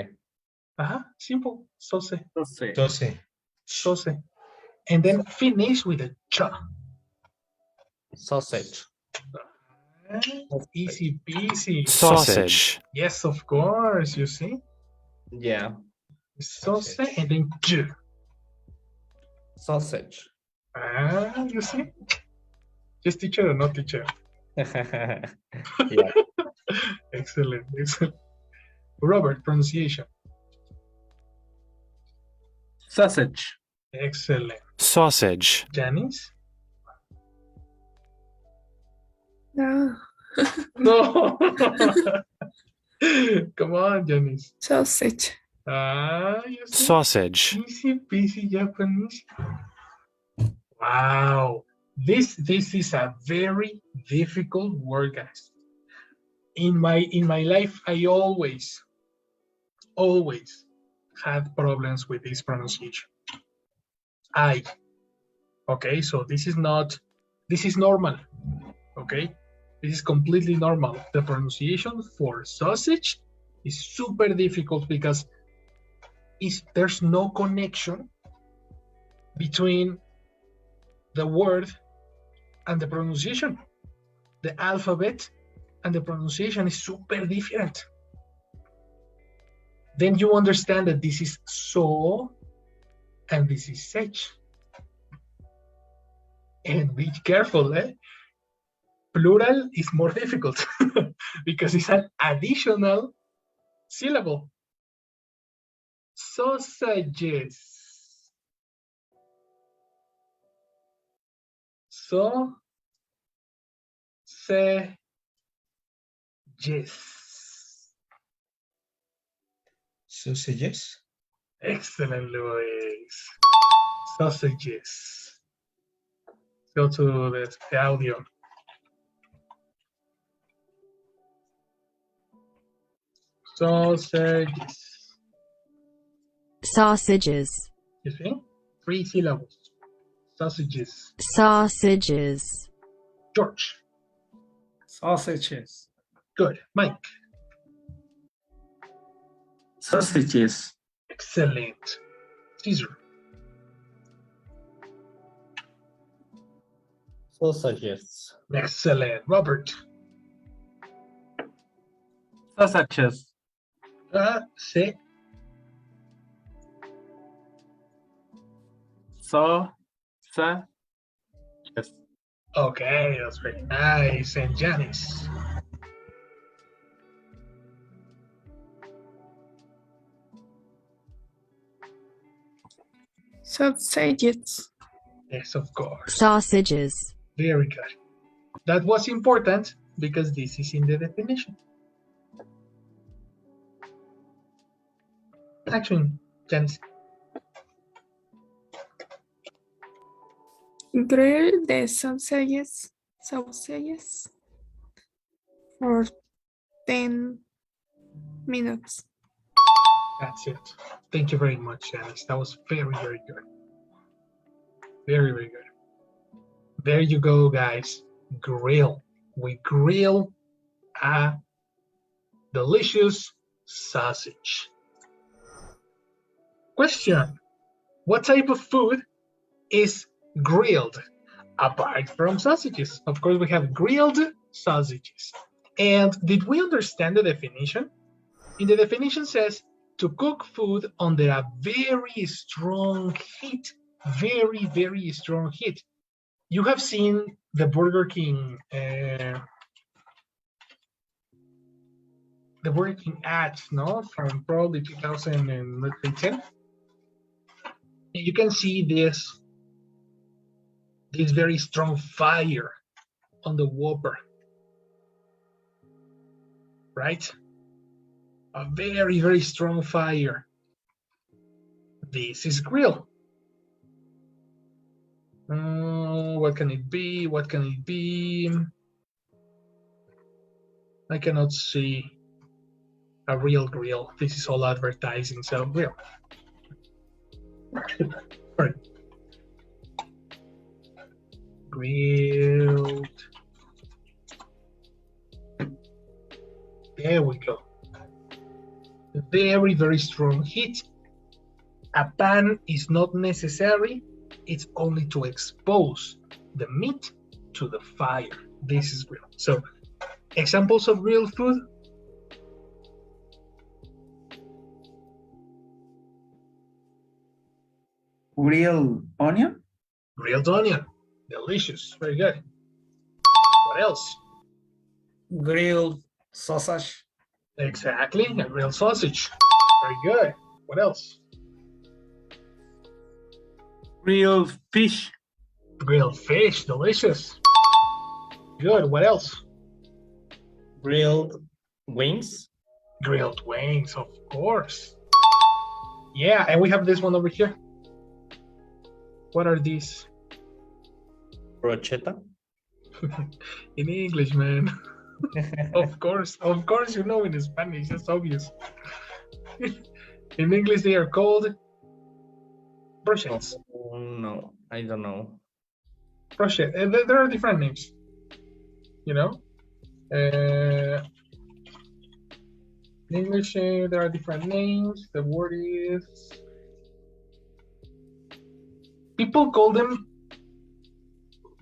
[SPEAKER 1] Simple. Sauce.
[SPEAKER 4] Sauce.
[SPEAKER 1] Sauce. And then finish with a cha.
[SPEAKER 3] Sausage.
[SPEAKER 1] Easy peasy.
[SPEAKER 8] Sausage.
[SPEAKER 1] Yes, of course. You see?
[SPEAKER 3] Yeah.
[SPEAKER 1] Sauce and then j.
[SPEAKER 3] Sausage.
[SPEAKER 1] You see? Just teacher or not teacher?
[SPEAKER 3] Yeah.
[SPEAKER 1] Excellent. Robert, pronunciation.
[SPEAKER 7] Sausage.
[SPEAKER 1] Excellent.
[SPEAKER 8] Sausage.
[SPEAKER 1] Janice?
[SPEAKER 5] No.
[SPEAKER 1] No. Come on, Janice.
[SPEAKER 5] Sausage.
[SPEAKER 1] You see?
[SPEAKER 8] Sausage.
[SPEAKER 1] Easy peasy Japanese. Wow. This is a very difficult word, guys. In my life, I always had problems with this pronunciation. Okay, so this is normal. Okay, this is completely normal. The pronunciation for sausage is super difficult because there's no connection between the word and the pronunciation. The alphabet and the pronunciation is super different. Then you understand that this is so and this is such. And be careful, Plural is more difficult because it's an additional syllable. Sausages.
[SPEAKER 4] Sausages.
[SPEAKER 1] Excellent, Luis. Sausages. Go to the audio. Sausages.
[SPEAKER 9] Sausages.
[SPEAKER 1] You see? 3 syllables. Sausages.
[SPEAKER 9] Sausages.
[SPEAKER 1] George.
[SPEAKER 7] Sausages.
[SPEAKER 1] Good. Mike.
[SPEAKER 2] Sausages.
[SPEAKER 1] Excellent. Caesar.
[SPEAKER 3] Sausages.
[SPEAKER 1] Excellent. Robert.
[SPEAKER 7] Sausages.
[SPEAKER 1] Say.
[SPEAKER 7] Sausages.
[SPEAKER 1] Okay, that's very nice. And Janice.
[SPEAKER 5] Sausages.
[SPEAKER 1] Yes, of course.
[SPEAKER 9] Sausages.
[SPEAKER 1] Very good. That was important because this is in the definition. Action, Janice.
[SPEAKER 5] Grill the sausages for 10 minutes.
[SPEAKER 1] That's it. Thank you very much, Janice. That was very, very good. Very, very good. There you go, guys. Grill. We grill a delicious sausage. Question. What type of food is grilled, apart from sausages. Of course, we have grilled sausages. And did we understand the definition? In the definition says to cook food under a very strong heat, very, very strong heat. You have seen the Burger King ads, no, from probably 2010. You can see this very strong fire on the Whopper, right? A very, very strong fire. This is grill. What can it be? What can it be? I cannot see a real grill. This is all advertising, so grill. Right. Grilled. There we go. Very, very strong heat. A pan is not necessary. It's only to expose the meat to the fire. This is grilled. So, examples of grilled food.
[SPEAKER 2] Grilled onion?
[SPEAKER 1] Grilled onion. Delicious. Very good. What else?
[SPEAKER 3] Grilled sausage.
[SPEAKER 1] Exactly. A grilled sausage. Very good. What else?
[SPEAKER 7] Grilled fish.
[SPEAKER 1] Grilled fish. Delicious. Good. What else?
[SPEAKER 3] Grilled wings.
[SPEAKER 1] Grilled wings, of course. Yeah, and we have this one over here. What are these?
[SPEAKER 3] Brocheta.
[SPEAKER 1] In English, man. Of course, you know in Spanish, that's obvious. In English, they are called brochettes.
[SPEAKER 3] Oh, no, I don't know.
[SPEAKER 1] Brochette. There are different names, you know? In English, there are different names. The word is... People call them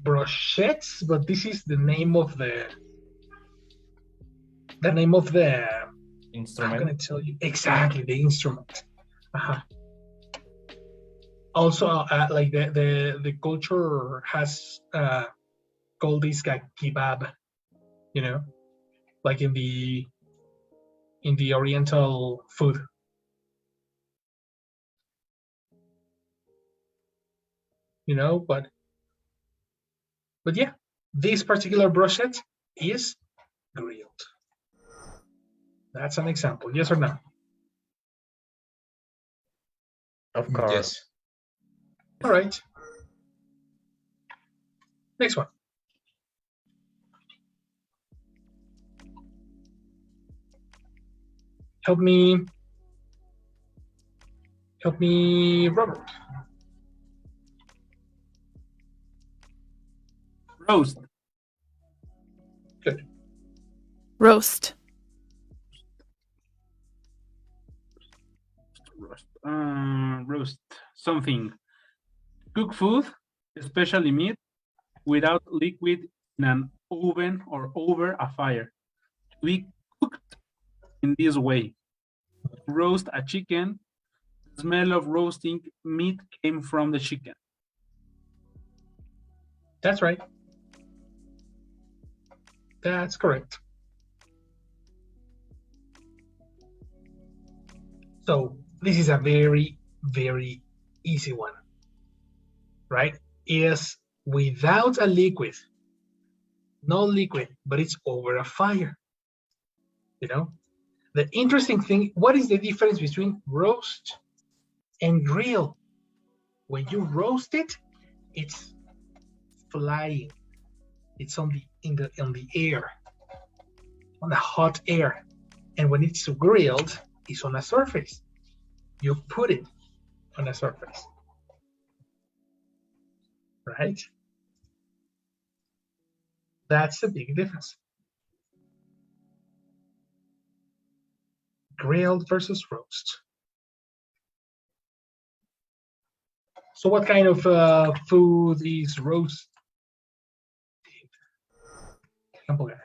[SPEAKER 1] brochettes, but this is the name of the
[SPEAKER 3] Instrument.
[SPEAKER 1] I'm gonna tell you exactly the instrument. Also, like the culture has called this guy kebab, you know, like in the Oriental food. You know, but yeah, this particular brochette is grilled. That's an example. Yes or no?
[SPEAKER 3] Of course.
[SPEAKER 4] Yes.
[SPEAKER 1] All right. Next one. Help me, Robert.
[SPEAKER 7] Roast.
[SPEAKER 1] Good.
[SPEAKER 5] Roast.
[SPEAKER 7] Roast something. Cook food, especially meat, without liquid in an oven or over a fire. To be cooked in this way. Roast a chicken. The smell of roasting meat came from the chicken.
[SPEAKER 1] That's right. That's correct. So this is a very, very easy one, right? Is without a liquid, no liquid, but it's over a fire. You know, the interesting thing, what is the difference between roast and grill? When you roast it, it's flying. It's on the air, on the hot air. And when it's grilled, it's on a surface. You put it on a surface. Right? That's the big difference. Grilled versus roast. So what kind of food is roast? Hamburger.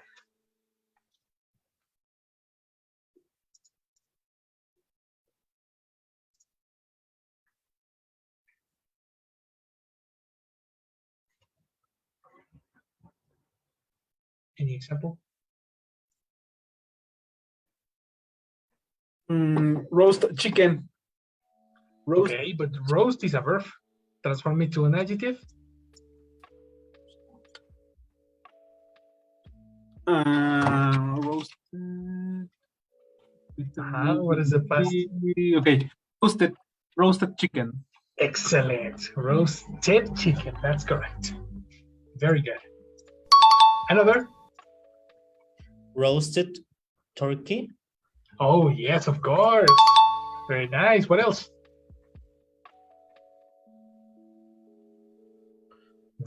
[SPEAKER 1] Any example?
[SPEAKER 7] Roast chicken. Roast.
[SPEAKER 1] Okay, but roast is a verb. Transform it to an adjective.
[SPEAKER 7] Roast.
[SPEAKER 1] What is the past?
[SPEAKER 7] Okay, roasted chicken.
[SPEAKER 1] Excellent. Roasted chicken. That's correct. Very good. Another?
[SPEAKER 3] Roasted turkey.
[SPEAKER 1] Oh, yes, of course. Very nice. What else?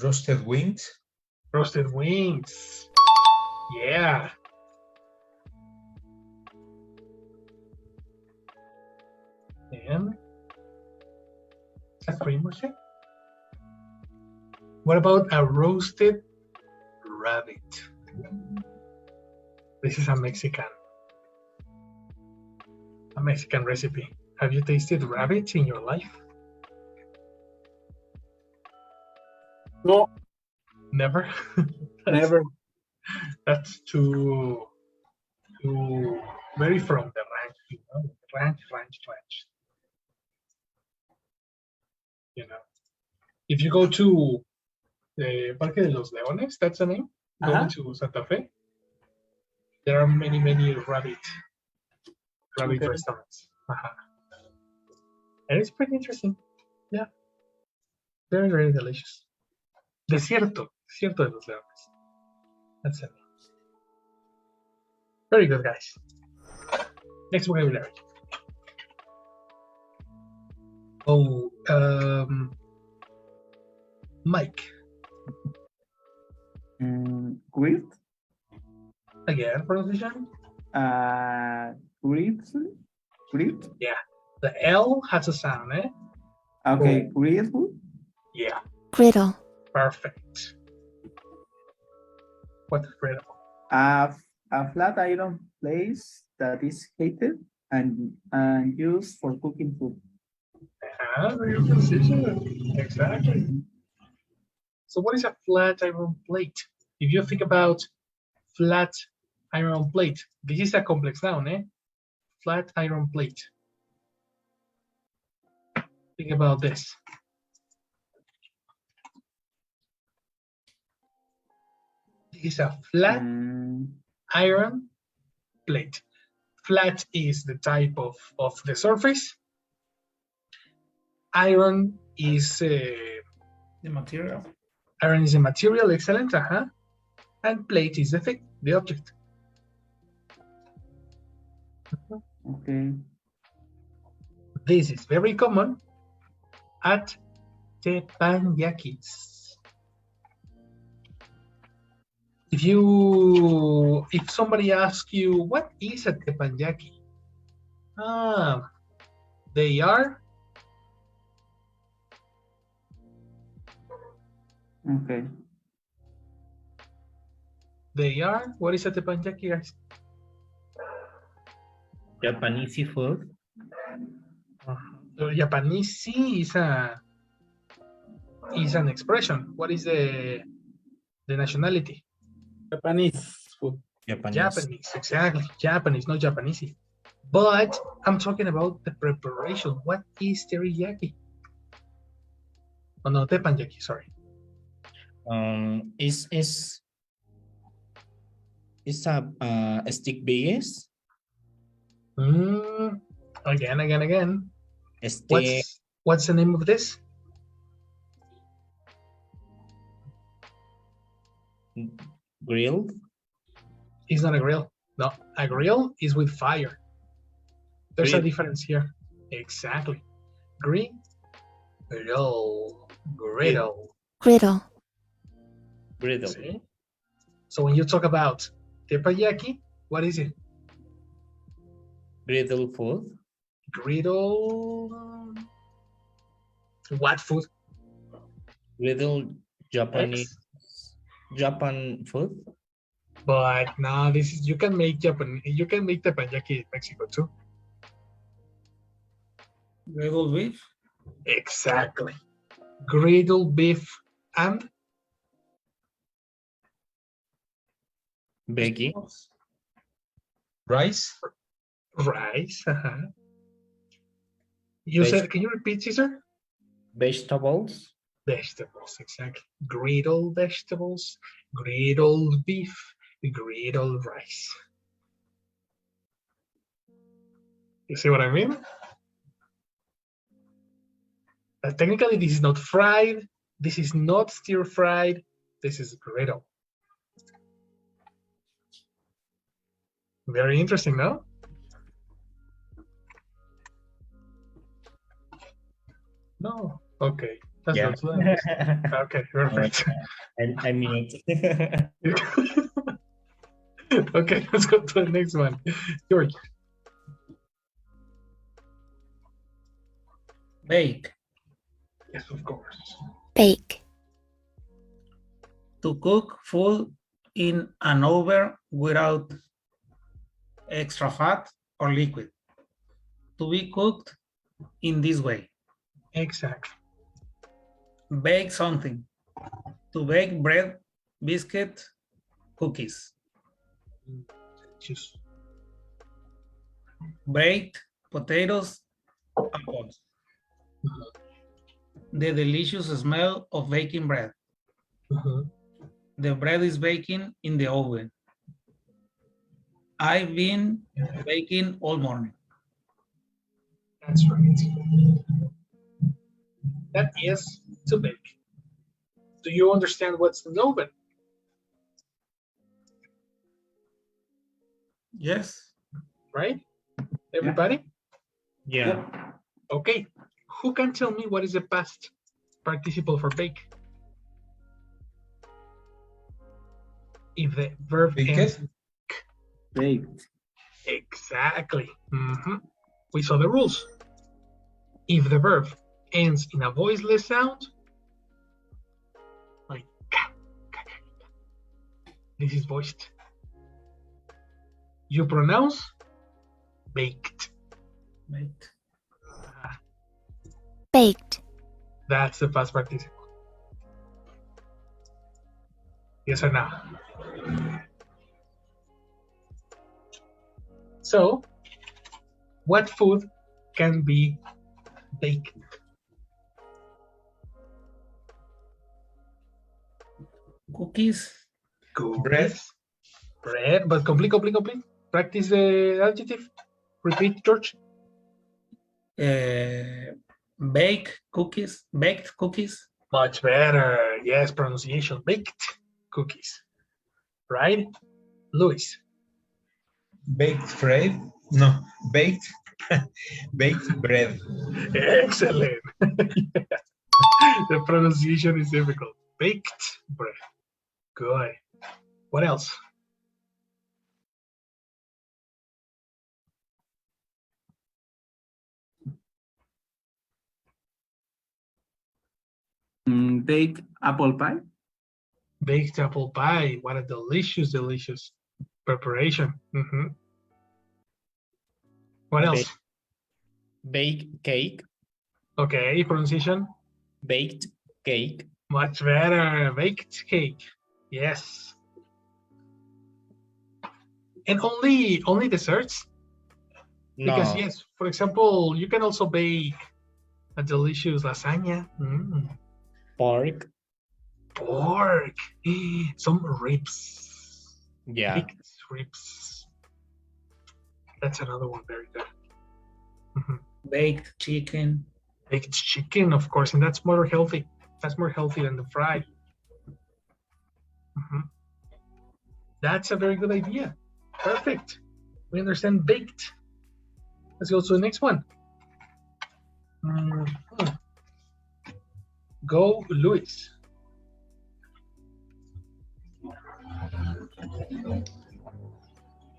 [SPEAKER 4] Roasted wings.
[SPEAKER 1] Roasted wings. Yeah. And a cream or so? What about a roasted rabbit? This is a Mexican recipe. Have you tasted rabbits in your life?
[SPEAKER 7] No,
[SPEAKER 1] Never.
[SPEAKER 7] never.
[SPEAKER 1] That's too very from the ranch, you know, ranch. You know, if you go to the Parque de los Leones, that's the name. Going to Santa Fe, there are many rabbit
[SPEAKER 7] Okay.
[SPEAKER 1] restaurants. And it's pretty interesting. Yeah, very delicious. Desierto de los Leones. That's it. Very good, guys. Next vocabulary. Oh, Mike.
[SPEAKER 2] Grit.
[SPEAKER 1] Again, pronunciation.
[SPEAKER 2] Grit. Grit.
[SPEAKER 1] Yeah, the L has a sound, eh?
[SPEAKER 2] Okay, grateful.
[SPEAKER 1] Yeah,
[SPEAKER 5] Griddle.
[SPEAKER 1] perfect. What's griddle?
[SPEAKER 2] A flat iron place that is heated and used for cooking food.
[SPEAKER 1] Very good precision. Exactly. So what is a flat iron plate? If you think about flat iron plate, this is a complex noun, eh? Flat iron plate. Think about this. This is a flat iron plate. Flat is the type of the surface. Iron is
[SPEAKER 3] The material.
[SPEAKER 1] iron is a material, excellent, and plate is the thing, the object.
[SPEAKER 2] Okay.
[SPEAKER 1] This is very common at teppanyakis. If somebody asks you, what is a teppanyaki? They are
[SPEAKER 2] Okay.
[SPEAKER 1] what is a teppanyaki, guys?
[SPEAKER 3] Japanese food.
[SPEAKER 1] Japanese is an expression. What is the nationality?
[SPEAKER 7] Japanese food.
[SPEAKER 1] Japanese, exactly. Japanese, not Japanese. But I'm talking about the preparation. What is teriyaki? Oh no, teppanyaki, sorry.
[SPEAKER 3] Is a stick base?
[SPEAKER 1] Again.
[SPEAKER 3] Este
[SPEAKER 1] What's the name of this?
[SPEAKER 3] grilled.
[SPEAKER 1] It's not a grill. No, a grill is with fire. There's a
[SPEAKER 3] Grill.
[SPEAKER 1] difference here. Exactly. Griddle.
[SPEAKER 5] Griddle.
[SPEAKER 3] Griddle.
[SPEAKER 1] See? So when you talk about teppanyaki, what is it?
[SPEAKER 3] Griddle food.
[SPEAKER 1] Griddle. What food?
[SPEAKER 3] Little Japanese Japan food.
[SPEAKER 1] But no, this is you can make teppanyaki in Mexico too.
[SPEAKER 3] Griddle beef.
[SPEAKER 1] Exactly. Griddle beef and
[SPEAKER 3] Veggie.
[SPEAKER 4] Rice.
[SPEAKER 1] rice. You said, can you repeat, Caesar?
[SPEAKER 3] Vegetables.
[SPEAKER 1] Vegetables, exactly. Griddle vegetables, griddle beef, griddle rice. You see what I mean? Technically, this is not fried. This is not stir-fried. This is griddle. Very interesting, no? No. Okay. Let's go to the next. Okay, perfect.
[SPEAKER 3] I mean it.
[SPEAKER 1] Okay, let's go to the next one. George.
[SPEAKER 3] Bake.
[SPEAKER 1] Yes, of course.
[SPEAKER 5] Bake.
[SPEAKER 10] To cook food in an oven without extra fat or liquid. To be cooked in this way.
[SPEAKER 1] Exactly.
[SPEAKER 10] Bake something. To bake bread, biscuit, cookies.
[SPEAKER 1] Just
[SPEAKER 10] Baked potatoes, apples. The delicious smell of baking bread. The bread is baking in the oven. I've been baking all morning.
[SPEAKER 1] that's right. That is to bake. Do you understand what's an oven?
[SPEAKER 10] Yes.
[SPEAKER 1] Right? Everybody?
[SPEAKER 3] Yeah.
[SPEAKER 1] Okay. Who can tell me what is the past participle for bake? If the verb ends,
[SPEAKER 2] Baked.
[SPEAKER 1] exactly. We saw the rules. If the verb ends in a voiceless sound, like this is voiced. You pronounce baked.
[SPEAKER 10] Baked.
[SPEAKER 5] Baked.
[SPEAKER 1] That's the past participle. Yes or no? So, what food can be baked?
[SPEAKER 10] Cookies.
[SPEAKER 1] Bread. Bread, but complete. Practice the adjective. Repeat, George.
[SPEAKER 10] Baked cookies.
[SPEAKER 1] Much better. Yes, pronunciation. Baked cookies. Right? Luis.
[SPEAKER 4] Baked bread. No, baked. Baked bread.
[SPEAKER 1] Excellent. The pronunciation is difficult. Baked bread. Good. What else?
[SPEAKER 2] Baked apple pie.
[SPEAKER 1] Baked apple pie. What a delicious preparation. What else?
[SPEAKER 3] Baked cake.
[SPEAKER 1] Okay, pronunciation.
[SPEAKER 3] Baked cake.
[SPEAKER 1] Much better. Baked cake. Yes. And only desserts?
[SPEAKER 3] No.
[SPEAKER 1] Because yes, for example, you can also bake a delicious lasagna.
[SPEAKER 3] Pork.
[SPEAKER 1] Some ribs.
[SPEAKER 3] Yeah.
[SPEAKER 1] Baked ribs. That's another one very good.
[SPEAKER 10] Baked chicken.
[SPEAKER 1] Baked chicken, of course, and that's more healthy. That's more healthy than the fried. That's a very good idea. Perfect. We understand baked. Let's go to the next one. Go, Luis.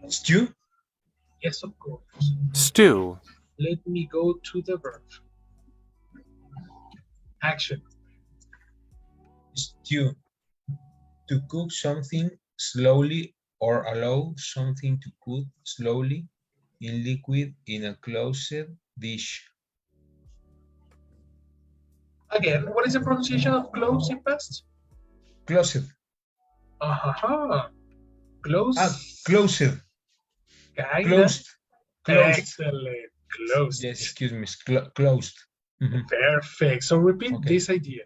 [SPEAKER 4] Stew.
[SPEAKER 1] Yes, of course.
[SPEAKER 8] stew,
[SPEAKER 1] Let me go to the verb. Action.
[SPEAKER 4] 2. To cook something slowly or allow something to cook slowly in liquid in a closed dish.
[SPEAKER 1] Again, what is the pronunciation of close in past?
[SPEAKER 4] Closed.
[SPEAKER 1] Close.
[SPEAKER 4] Closed.
[SPEAKER 1] Kinda.
[SPEAKER 4] Closed. Closed.
[SPEAKER 1] Excellent. Closed.
[SPEAKER 4] Yes, excuse me. Closed.
[SPEAKER 1] Perfect. So repeat this idea.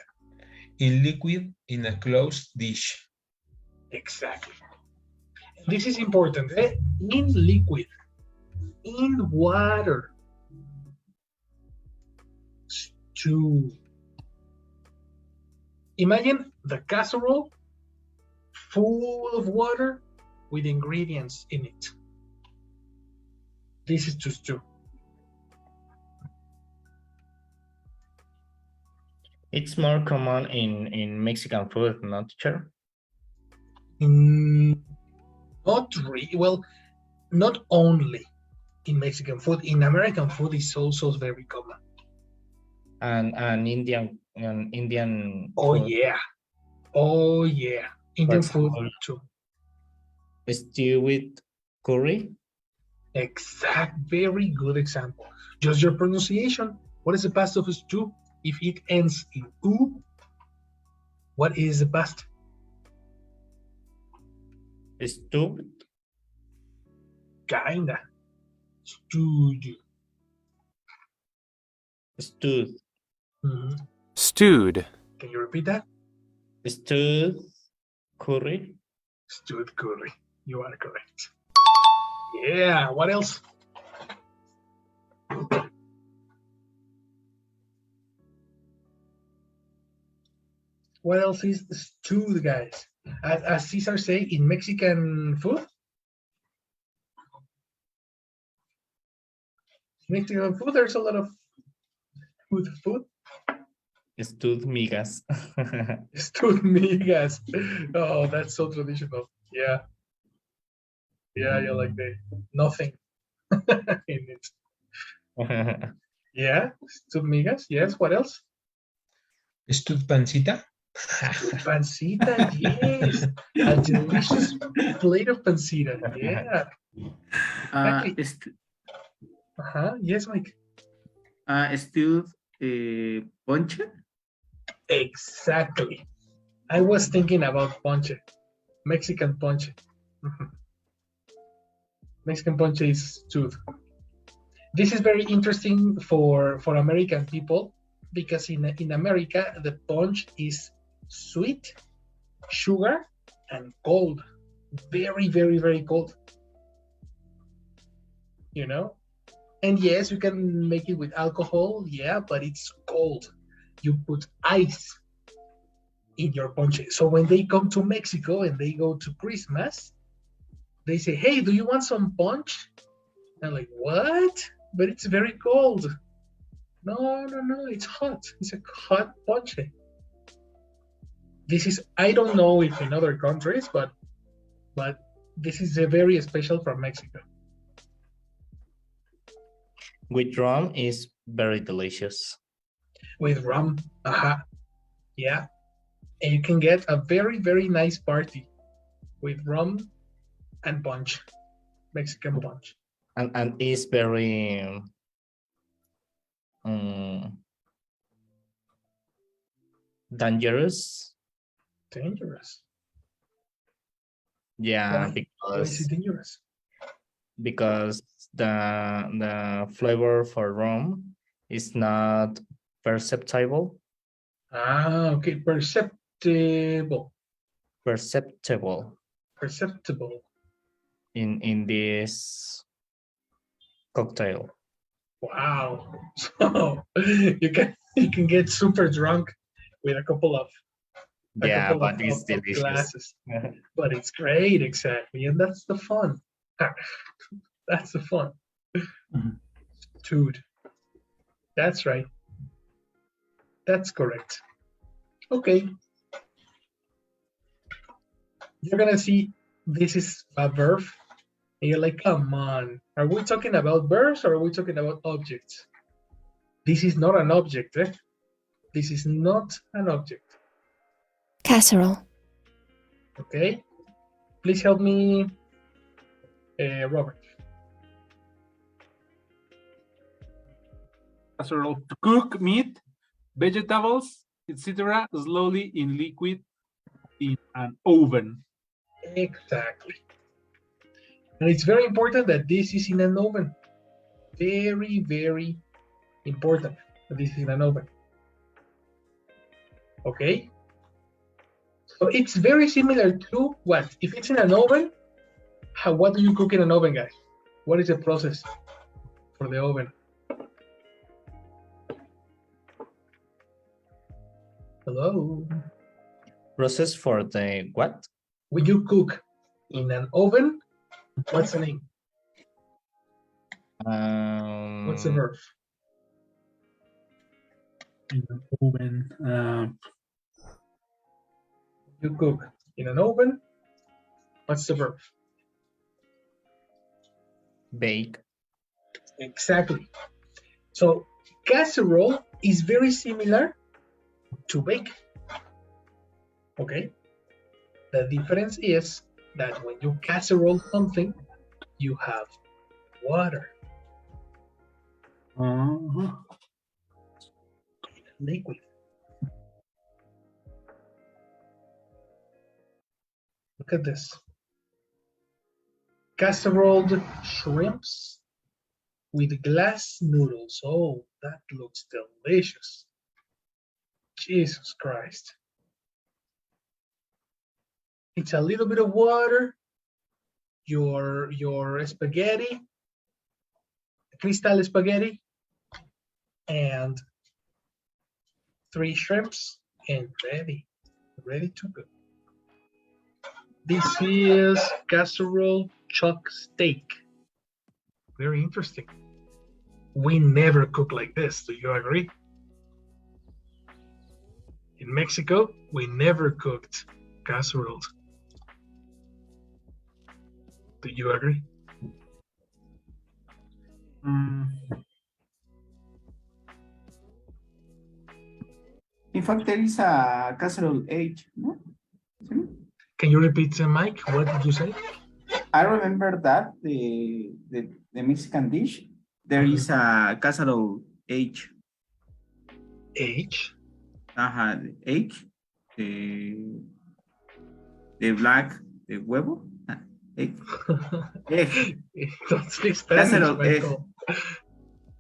[SPEAKER 4] In liquid in a closed dish.
[SPEAKER 1] Exactly. This is important. In liquid. In water. Stew. Imagine the casserole full of water with ingredients in it. This is to stew.
[SPEAKER 3] It's more common in Mexican food, not teacher?
[SPEAKER 1] Not really. Well, not only in Mexican food. In American food is also very common.
[SPEAKER 3] And Indian
[SPEAKER 1] Oh
[SPEAKER 3] food.
[SPEAKER 1] yeah. Oh yeah. Indian food too.
[SPEAKER 3] Stew with curry?
[SPEAKER 1] Very good example. Just your pronunciation. What is the past of stew? If it ends in "u", what is the past?
[SPEAKER 3] Stewed?
[SPEAKER 1] Kinda. Stewed.
[SPEAKER 3] Stewed.
[SPEAKER 8] Stewed.
[SPEAKER 1] Can you repeat that?
[SPEAKER 3] Stewed curry?
[SPEAKER 1] Stewed curry. You are correct. Yeah. What else? What else is stewed, guys? As Cesar say, in Mexican food? Mexican food, there's a lot of good food.
[SPEAKER 3] Stewed migas.
[SPEAKER 1] Stewed migas. Oh, that's so traditional. Yeah. Yeah, you like the nothing in it. Yeah, stewed migas. Yes, what else?
[SPEAKER 4] Stewed pancita.
[SPEAKER 1] Pancita, yes. A delicious plate of pancita. Yeah. Yes, Mike.
[SPEAKER 2] Stewed ponche.
[SPEAKER 1] Exactly. I was thinking about ponche. Mexican ponche. Mexican ponche is stewed. This is very interesting for American people because in America the punch is sweet, sugar, and cold. Very, very, very cold. You know? And yes, you can make it with alcohol, yeah, but it's cold. You put ice in your ponche. So when they come to Mexico and they go to Christmas, they say, hey, do you want some punch? I'm like, what? But it's very cold. No, it's hot. It's a hot ponche. This is, I don't know if in other countries, but this is a very special from Mexico.
[SPEAKER 3] With rum is very delicious.
[SPEAKER 1] With rum, yeah. And you can get a very, very nice party with rum and punch, Mexican punch.
[SPEAKER 3] And it's very dangerous.
[SPEAKER 1] Dangerous.
[SPEAKER 3] Yeah,
[SPEAKER 1] Why is it dangerous?
[SPEAKER 3] Because the flavor for rum is not perceptible.
[SPEAKER 1] Okay, perceptible.
[SPEAKER 3] Perceptible in this cocktail.
[SPEAKER 1] Wow. So you can get super drunk with a couple of
[SPEAKER 3] it's delicious.
[SPEAKER 1] glasses. But it's great, exactly, and that's the fun. That's the fun. Dude, that's right. That's correct. Okay. You're gonna see this is a verb, and you're like, come on, are we talking about verbs or are we talking about objects? This is not an object, eh? This is not an object.
[SPEAKER 5] Casserole.
[SPEAKER 1] Okay. Please help me, Robert.
[SPEAKER 7] Casserole. To cook meat, vegetables, etc. slowly in liquid in an oven.
[SPEAKER 1] Exactly. And it's very important that this is in an oven. Very, very important that this is in an oven. Okay? So it's very similar to what? If it's in an oven, what do you cook in an oven, guys? What is the process for the oven? Hello?
[SPEAKER 3] Process for the what?
[SPEAKER 1] When you cook in an oven, what's the name? What's the verb?
[SPEAKER 7] In an oven.
[SPEAKER 1] You cook in an oven, what's the verb?
[SPEAKER 3] Bake.
[SPEAKER 1] Exactly. So casserole is very similar to bake. Okay? The difference is that when you casserole something, you have water, liquid. Look at this. Casseroled shrimps with glass noodles. Oh, that looks delicious. Jesus Christ. It's a little bit of water, your spaghetti, crystal spaghetti, and 3 shrimps, and ready to go. This is casserole chuck steak. Very interesting. We never cook like this. Do you agree? In Mexico, we never cooked casseroles. Do you agree?
[SPEAKER 2] In fact, there is a casserole age, no?
[SPEAKER 1] Can you repeat, Mike? What did you say?
[SPEAKER 2] I remember that the Mexican dish, there is a casserole age.
[SPEAKER 1] Age?
[SPEAKER 2] Age. The black, the huevo. Egg. Egg.
[SPEAKER 1] Don't speak Spanish,
[SPEAKER 2] Casserole egg.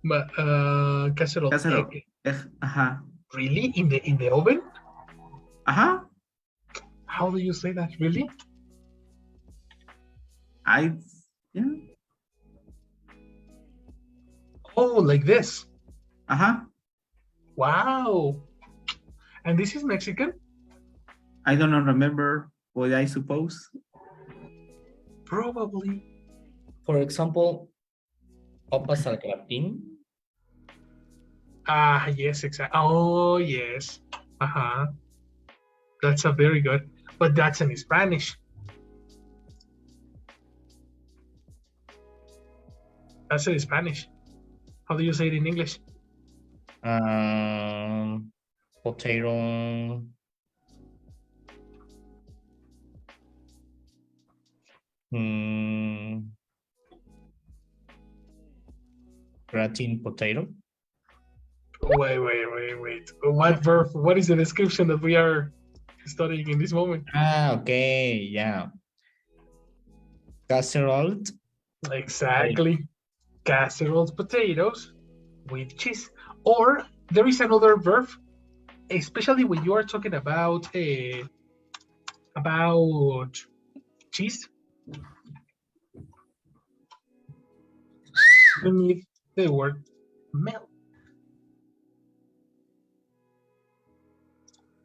[SPEAKER 1] But casserole egg.
[SPEAKER 2] Egg.
[SPEAKER 1] Really? In the oven? How do you say that? Really?
[SPEAKER 2] Yeah.
[SPEAKER 1] Oh, like this?
[SPEAKER 2] Wow.
[SPEAKER 1] And this is Mexican?
[SPEAKER 2] I don't remember, but I suppose.
[SPEAKER 1] Probably.
[SPEAKER 3] For example, papas al gratin.
[SPEAKER 1] Yes, exactly. Oh, yes. That's a very good, but that's in Spanish. That's in Spanish. How do you say it in English?
[SPEAKER 3] Potato. Gratin potato.
[SPEAKER 1] Wait. What verb? What is the description that we are studying in this moment?
[SPEAKER 3] Okay, yeah. Casserole.
[SPEAKER 1] Exactly. Casseroles potatoes with cheese. Or there is another verb, especially when you are talking about cheese. You need the word melt.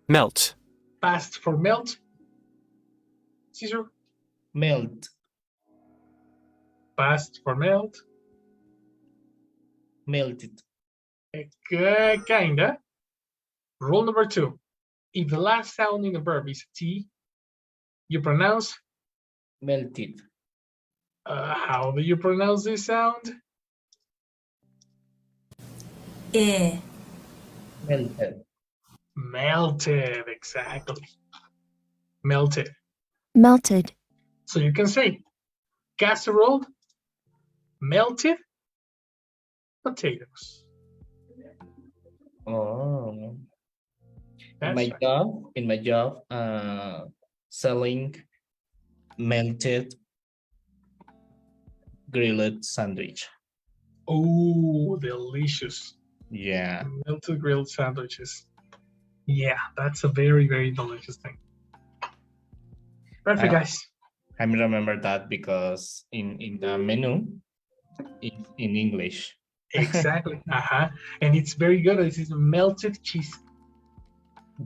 [SPEAKER 8] Melt.
[SPEAKER 1] Past for melt. Caesar.
[SPEAKER 3] Melt.
[SPEAKER 1] Past for melt.
[SPEAKER 3] Melted.
[SPEAKER 1] Kinda. Rule number 2. If the last sound in the verb is T, you pronounce
[SPEAKER 3] melted.
[SPEAKER 1] How do you pronounce this sound?
[SPEAKER 6] E.
[SPEAKER 3] Melted.
[SPEAKER 1] Melted, exactly. melted.
[SPEAKER 5] melted,
[SPEAKER 1] So you can say casserole, melted potatoes.
[SPEAKER 3] Oh.
[SPEAKER 1] That's right.
[SPEAKER 3] In my job, selling melted grilled sandwich.
[SPEAKER 1] Oh, delicious.
[SPEAKER 3] Yeah.
[SPEAKER 1] Melted grilled sandwiches. Yeah, that's a very, very delicious thing. Perfect, guys.
[SPEAKER 3] I remember that because in the menu, it's in English.
[SPEAKER 1] Exactly. And it's very good. This is melted cheese.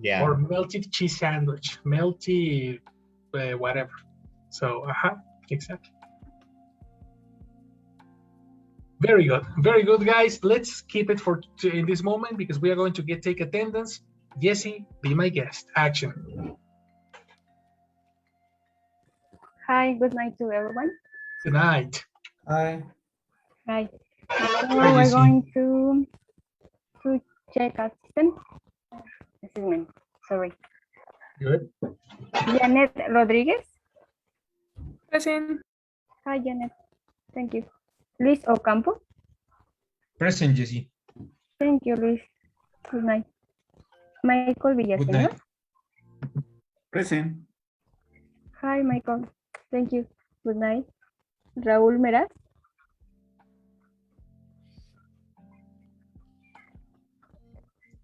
[SPEAKER 3] Yeah.
[SPEAKER 1] Or melted cheese sandwich. Melted whatever. So, exactly. Very good. Very good, guys. Let's keep it for in this moment because we are going to take attendance. Jessie, be my guest. Action.
[SPEAKER 11] Hi, good night to everyone.
[SPEAKER 1] Good night.
[SPEAKER 2] Hi.
[SPEAKER 11] Hi. So
[SPEAKER 1] Hi,
[SPEAKER 11] we're
[SPEAKER 1] Jessie.
[SPEAKER 11] going to check assistant. Assessment. Sorry.
[SPEAKER 1] Good.
[SPEAKER 11] Janet Rodriguez.
[SPEAKER 6] Present.
[SPEAKER 11] Hi, Janet. Thank you. Luis Ocampo.
[SPEAKER 4] Present, Jessie.
[SPEAKER 11] Thank you, Luis. Good night. Michael
[SPEAKER 4] Good
[SPEAKER 11] Villaseñor.
[SPEAKER 4] night.
[SPEAKER 2] Present.
[SPEAKER 11] Hi, Michael. Thank you. Good night. Raúl Meraz.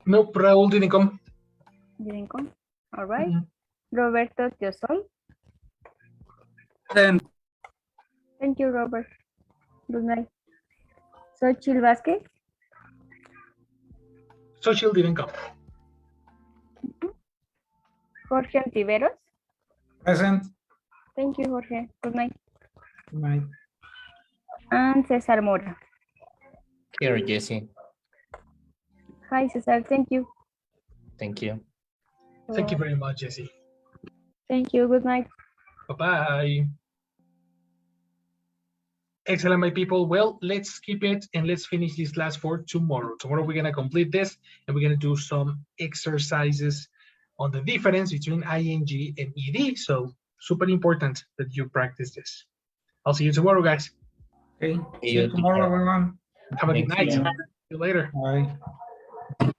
[SPEAKER 1] Nope, Raúl didn't come.
[SPEAKER 11] Didn't come. All right.
[SPEAKER 1] Mhm.
[SPEAKER 11] Roberto Teosol.
[SPEAKER 7] Present.
[SPEAKER 11] Thank you, Robert. Good night. Xochitl Vázquez.
[SPEAKER 1] Social didn't come.
[SPEAKER 11] Jorge Antiveros.
[SPEAKER 10] Present.
[SPEAKER 11] Thank you, Jorge. Good night.
[SPEAKER 10] Good night.
[SPEAKER 11] And Cesar Mora.
[SPEAKER 3] Here, Jessie.
[SPEAKER 11] Hi, Cesar. Thank you.
[SPEAKER 3] Thank you.
[SPEAKER 1] Thank you very much, Jessie.
[SPEAKER 11] Thank you. Good night.
[SPEAKER 1] Bye-bye. Excellent, my people. Well, let's keep it and let's finish this class for tomorrow. Tomorrow we're going to complete this and we're going to do some exercises on the difference between ing and ed. So super important that you practice this. I'll see you tomorrow, guys.
[SPEAKER 10] Okay.
[SPEAKER 3] See
[SPEAKER 10] See you
[SPEAKER 3] you
[SPEAKER 10] tomorrow,
[SPEAKER 3] tomorrow.
[SPEAKER 10] everyone.
[SPEAKER 1] Have a good
[SPEAKER 3] Thank
[SPEAKER 1] night.
[SPEAKER 3] you.
[SPEAKER 1] See you later.
[SPEAKER 10] Bye.